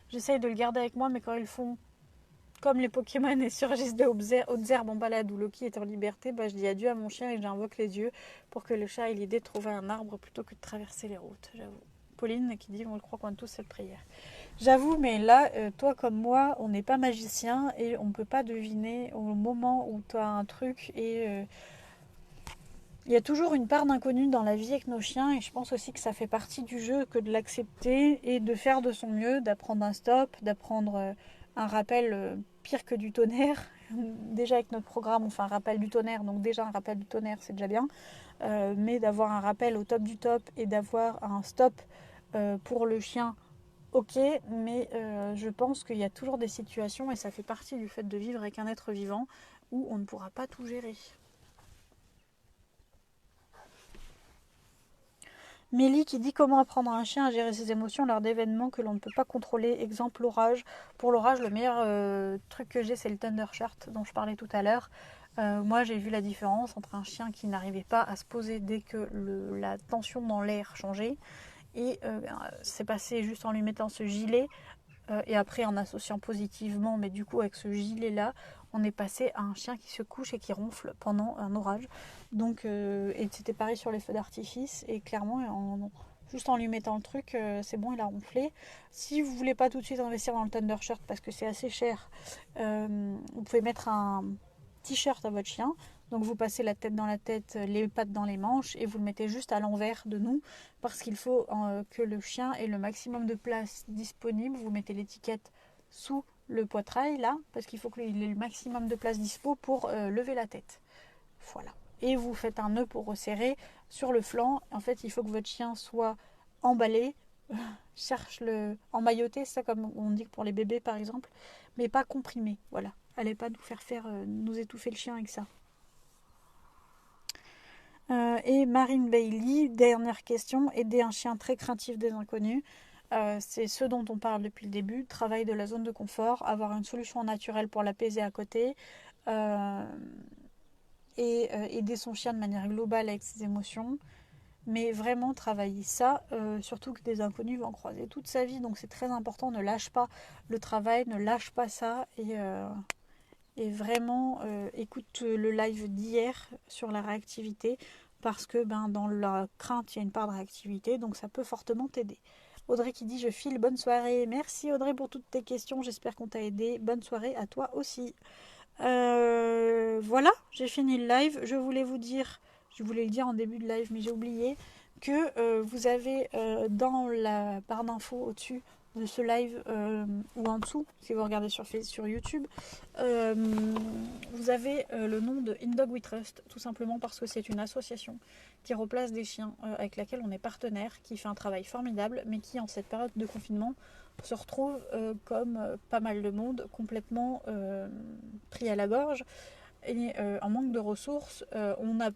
[SPEAKER 1] J'essaye de le garder avec moi, mais comme comme les Pokémon et surgissent des hautes herbes en balade où Loki est en liberté, je dis adieu à mon chien et j'invoque les dieux pour que le chat ait l'idée de trouver un arbre plutôt que de traverser les routes, j'avoue. Pauline qui dit, on le croit qu'on a tous cette prière. J'avoue, mais là, toi comme moi, on n'est pas magicien et on ne peut pas deviner au moment où tu as un truc et... il y a toujours une part d'inconnu dans la vie avec nos chiens et je pense aussi que ça fait partie du jeu que de l'accepter et de faire de son mieux, d'apprendre un stop, d'apprendre un rappel pire que du tonnerre. Déjà avec notre programme on fait un rappel du tonnerre, donc déjà un rappel du tonnerre c'est déjà bien. Mais d'avoir un rappel au top du top et d'avoir un stop pour le chien, ok, mais je pense qu'il y a toujours des situations et ça fait partie du fait de vivre avec un être vivant où on ne pourra pas tout gérer. Mélie qui dit comment apprendre un chien à gérer ses émotions lors d'événements que l'on ne peut pas contrôler. Exemple l'orage. Pour l'orage, le meilleur truc que j'ai, c'est le Thunder Shirt dont je parlais tout à l'heure. Moi, j'ai vu la différence entre un chien qui n'arrivait pas à se poser dès que la tension dans l'air changeait. Et c'est passé juste en lui mettant ce gilet. Et après en associant positivement, mais du coup avec ce gilet-là, on est passé à un chien qui se couche et qui ronfle pendant un orage. Donc, et c'était pareil sur les feux d'artifice. Et clairement, juste en lui mettant le truc, c'est bon, il a ronflé. Si vous voulez pas tout de suite investir dans le Thunder Shirt parce que c'est assez cher, vous pouvez mettre un t-shirt à votre chien. Donc vous passez la tête dans la tête, les pattes dans les manches et vous le mettez juste à l'envers de nous parce qu'il faut que le chien ait le maximum de place disponible. Vous mettez l'étiquette sous le poitrail là parce qu'il faut qu'il ait le maximum de place dispo pour lever la tête. Voilà. Et vous faites un nœud pour resserrer sur le flanc. En fait, il faut que votre chien soit emballé, cherche le emmailloté, c'est ça comme on dit pour les bébés par exemple, mais pas comprimé. Voilà. Allez pas nous faire nous étouffer le chien avec ça. Et Marine Bailey, dernière question, aider un chien très craintif des inconnus. C'est ce dont on parle depuis le début, travail de la zone de confort, avoir une solution naturelle pour l'apaiser à côté et aider son chien de manière globale avec ses émotions. Mais vraiment travailler ça, surtout que des inconnus vont en croiser toute sa vie, donc c'est très important, ne lâche pas le travail, ne lâche pas ça et vraiment écoute le live d'hier sur la réactivité parce que dans la crainte il y a une part de réactivité donc ça peut fortement t'aider. Audrey qui dit je file, bonne soirée. Merci Audrey pour toutes tes questions, j'espère qu'on t'a aidé. Bonne soirée à toi aussi. Voilà, j'ai fini le live. Je voulais le dire en début de live mais j'ai oublié que vous avez dans la barre d'infos au-dessus de ce live ou en dessous, si vous regardez sur YouTube, vous avez le nom de In Dog We Trust, tout simplement parce que c'est une association qui replace des chiens avec laquelle on est partenaire, qui fait un travail formidable, mais qui en cette période de confinement se retrouve comme pas mal de monde complètement pris à la gorge et en manque de ressources.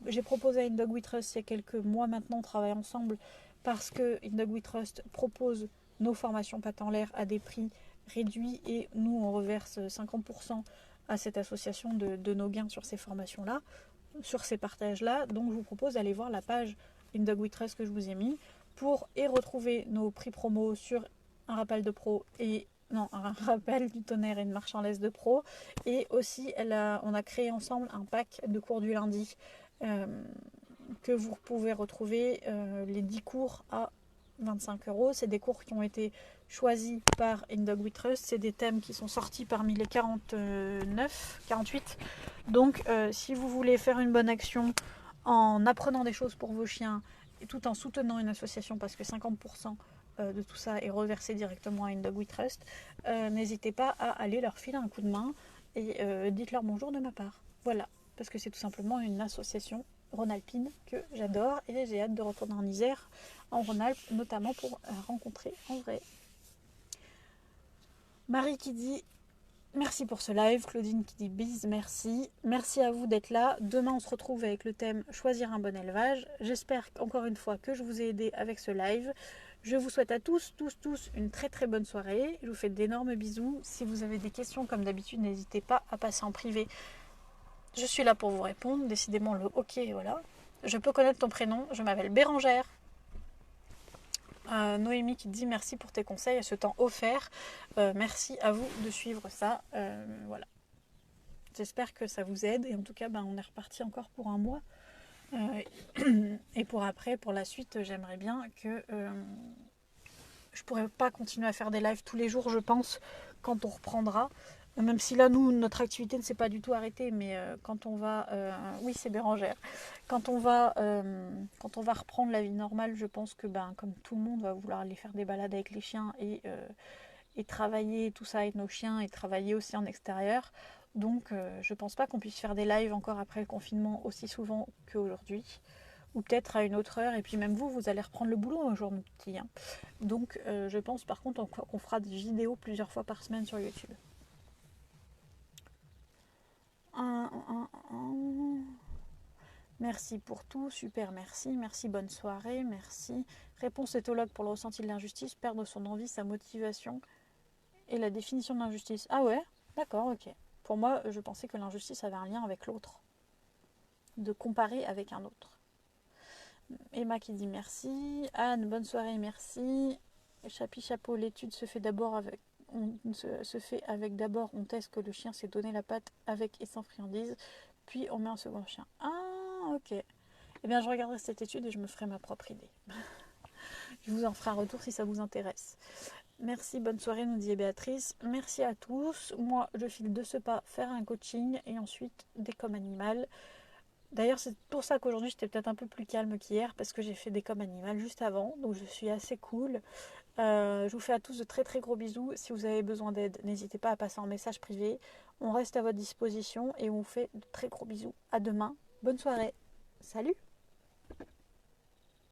[SPEAKER 1] J'ai proposé à In Dog We Trust il y a quelques mois maintenant, on travaille ensemble parce que In Dog We Trust propose nos formations pattes en l'air à des prix réduits et nous on reverse 50% à cette association de nos gains sur ces formations-là, sur ces partages-là. Donc je vous propose d'aller voir la page In Dog We Trust que je vous ai mis pour retrouver nos prix promo sur un rappel de pro un rappel du tonnerre et une marche en laisse de pro. Et aussi on a créé ensemble un pack de cours du lundi que vous pouvez retrouver les 10 cours à 25 €. C'est des cours qui ont été choisis par In Dog We Trust. C'est des thèmes qui sont sortis parmi les 48. Donc si vous voulez faire une bonne action en apprenant des choses pour vos chiens et tout en soutenant une association parce que 50% de tout ça est reversé directement à In Dog We Trust, n'hésitez pas à aller leur filer un coup de main et dites-leur bonjour de ma part. Voilà, parce que c'est tout simplement une association rhône-alpine que j'adore et j'ai hâte de retourner en Isère, en Rhône-Alpes, notamment pour rencontrer en vrai. Marie qui dit merci pour ce live, Claudine qui dit bise, merci. Merci à vous d'être là. Demain on se retrouve avec le thème choisir un bon élevage. J'espère encore une fois que je vous ai aidé avec ce live. Je vous souhaite à tous une très très bonne soirée. Je vous fais d'énormes bisous. Si vous avez des questions comme d'habitude, n'hésitez pas à passer en privé. Je suis là pour vous répondre. Décidément le ok, voilà. Je peux connaître ton prénom. Je m'appelle Bérangère. Noémie qui dit merci pour tes conseils et ce temps offert. Merci à vous de suivre ça. Voilà. J'espère que ça vous aide. Et en tout cas, on est reparti encore pour un mois. Et pour après, pour la suite, j'aimerais bien que... je pourrais pas continuer à faire des lives tous les jours, je pense, quand on reprendra. Même si là, nous, notre activité ne s'est pas du tout arrêtée, mais quand on va... oui, c'est Bérangère. Quand on va reprendre la vie normale, je pense que, comme tout le monde, va vouloir aller faire des balades avec les chiens et travailler tout ça avec nos chiens et travailler aussi en extérieur. Donc, je pense pas qu'on puisse faire des lives encore après le confinement aussi souvent qu'aujourd'hui. Ou peut-être à une autre heure. Et puis même vous allez reprendre le boulot un jour, mon petit. Hein. Donc, je pense par contre qu'on fera des vidéos plusieurs fois par semaine sur YouTube. Merci pour tout, super, merci, bonne soirée, merci. Réponse éthologue pour le ressenti de l'injustice, perdre son envie, sa motivation et la définition de l'injustice. Ah ouais, d'accord, ok. Pour moi, je pensais que l'injustice avait un lien avec l'autre, de comparer avec un autre. Emma qui dit merci, Anne, bonne soirée, merci. Chapi chapeau, l'étude se fait d'abord avec d'abord, on teste que le chien s'est donné la patte avec et sans friandise, puis on met un second chien. Ah, ok. Eh bien, je regarderai cette étude et je me ferai ma propre idée. Je vous en ferai un retour si ça vous intéresse. Merci, bonne soirée, nous dit Béatrice. Merci à tous. Moi, je file de ce pas faire un coaching et ensuite des coms animales. D'ailleurs, c'est pour ça qu'aujourd'hui, j'étais peut-être un peu plus calme qu'hier parce que j'ai fait des coms animales juste avant. Donc, je suis assez cool. Je vous fais à tous de très très gros bisous. Si vous avez besoin d'aide, n'hésitez pas à passer en message privé. On reste à votre disposition et on vous fait de très gros bisous. À demain. Bonne soirée. Salut!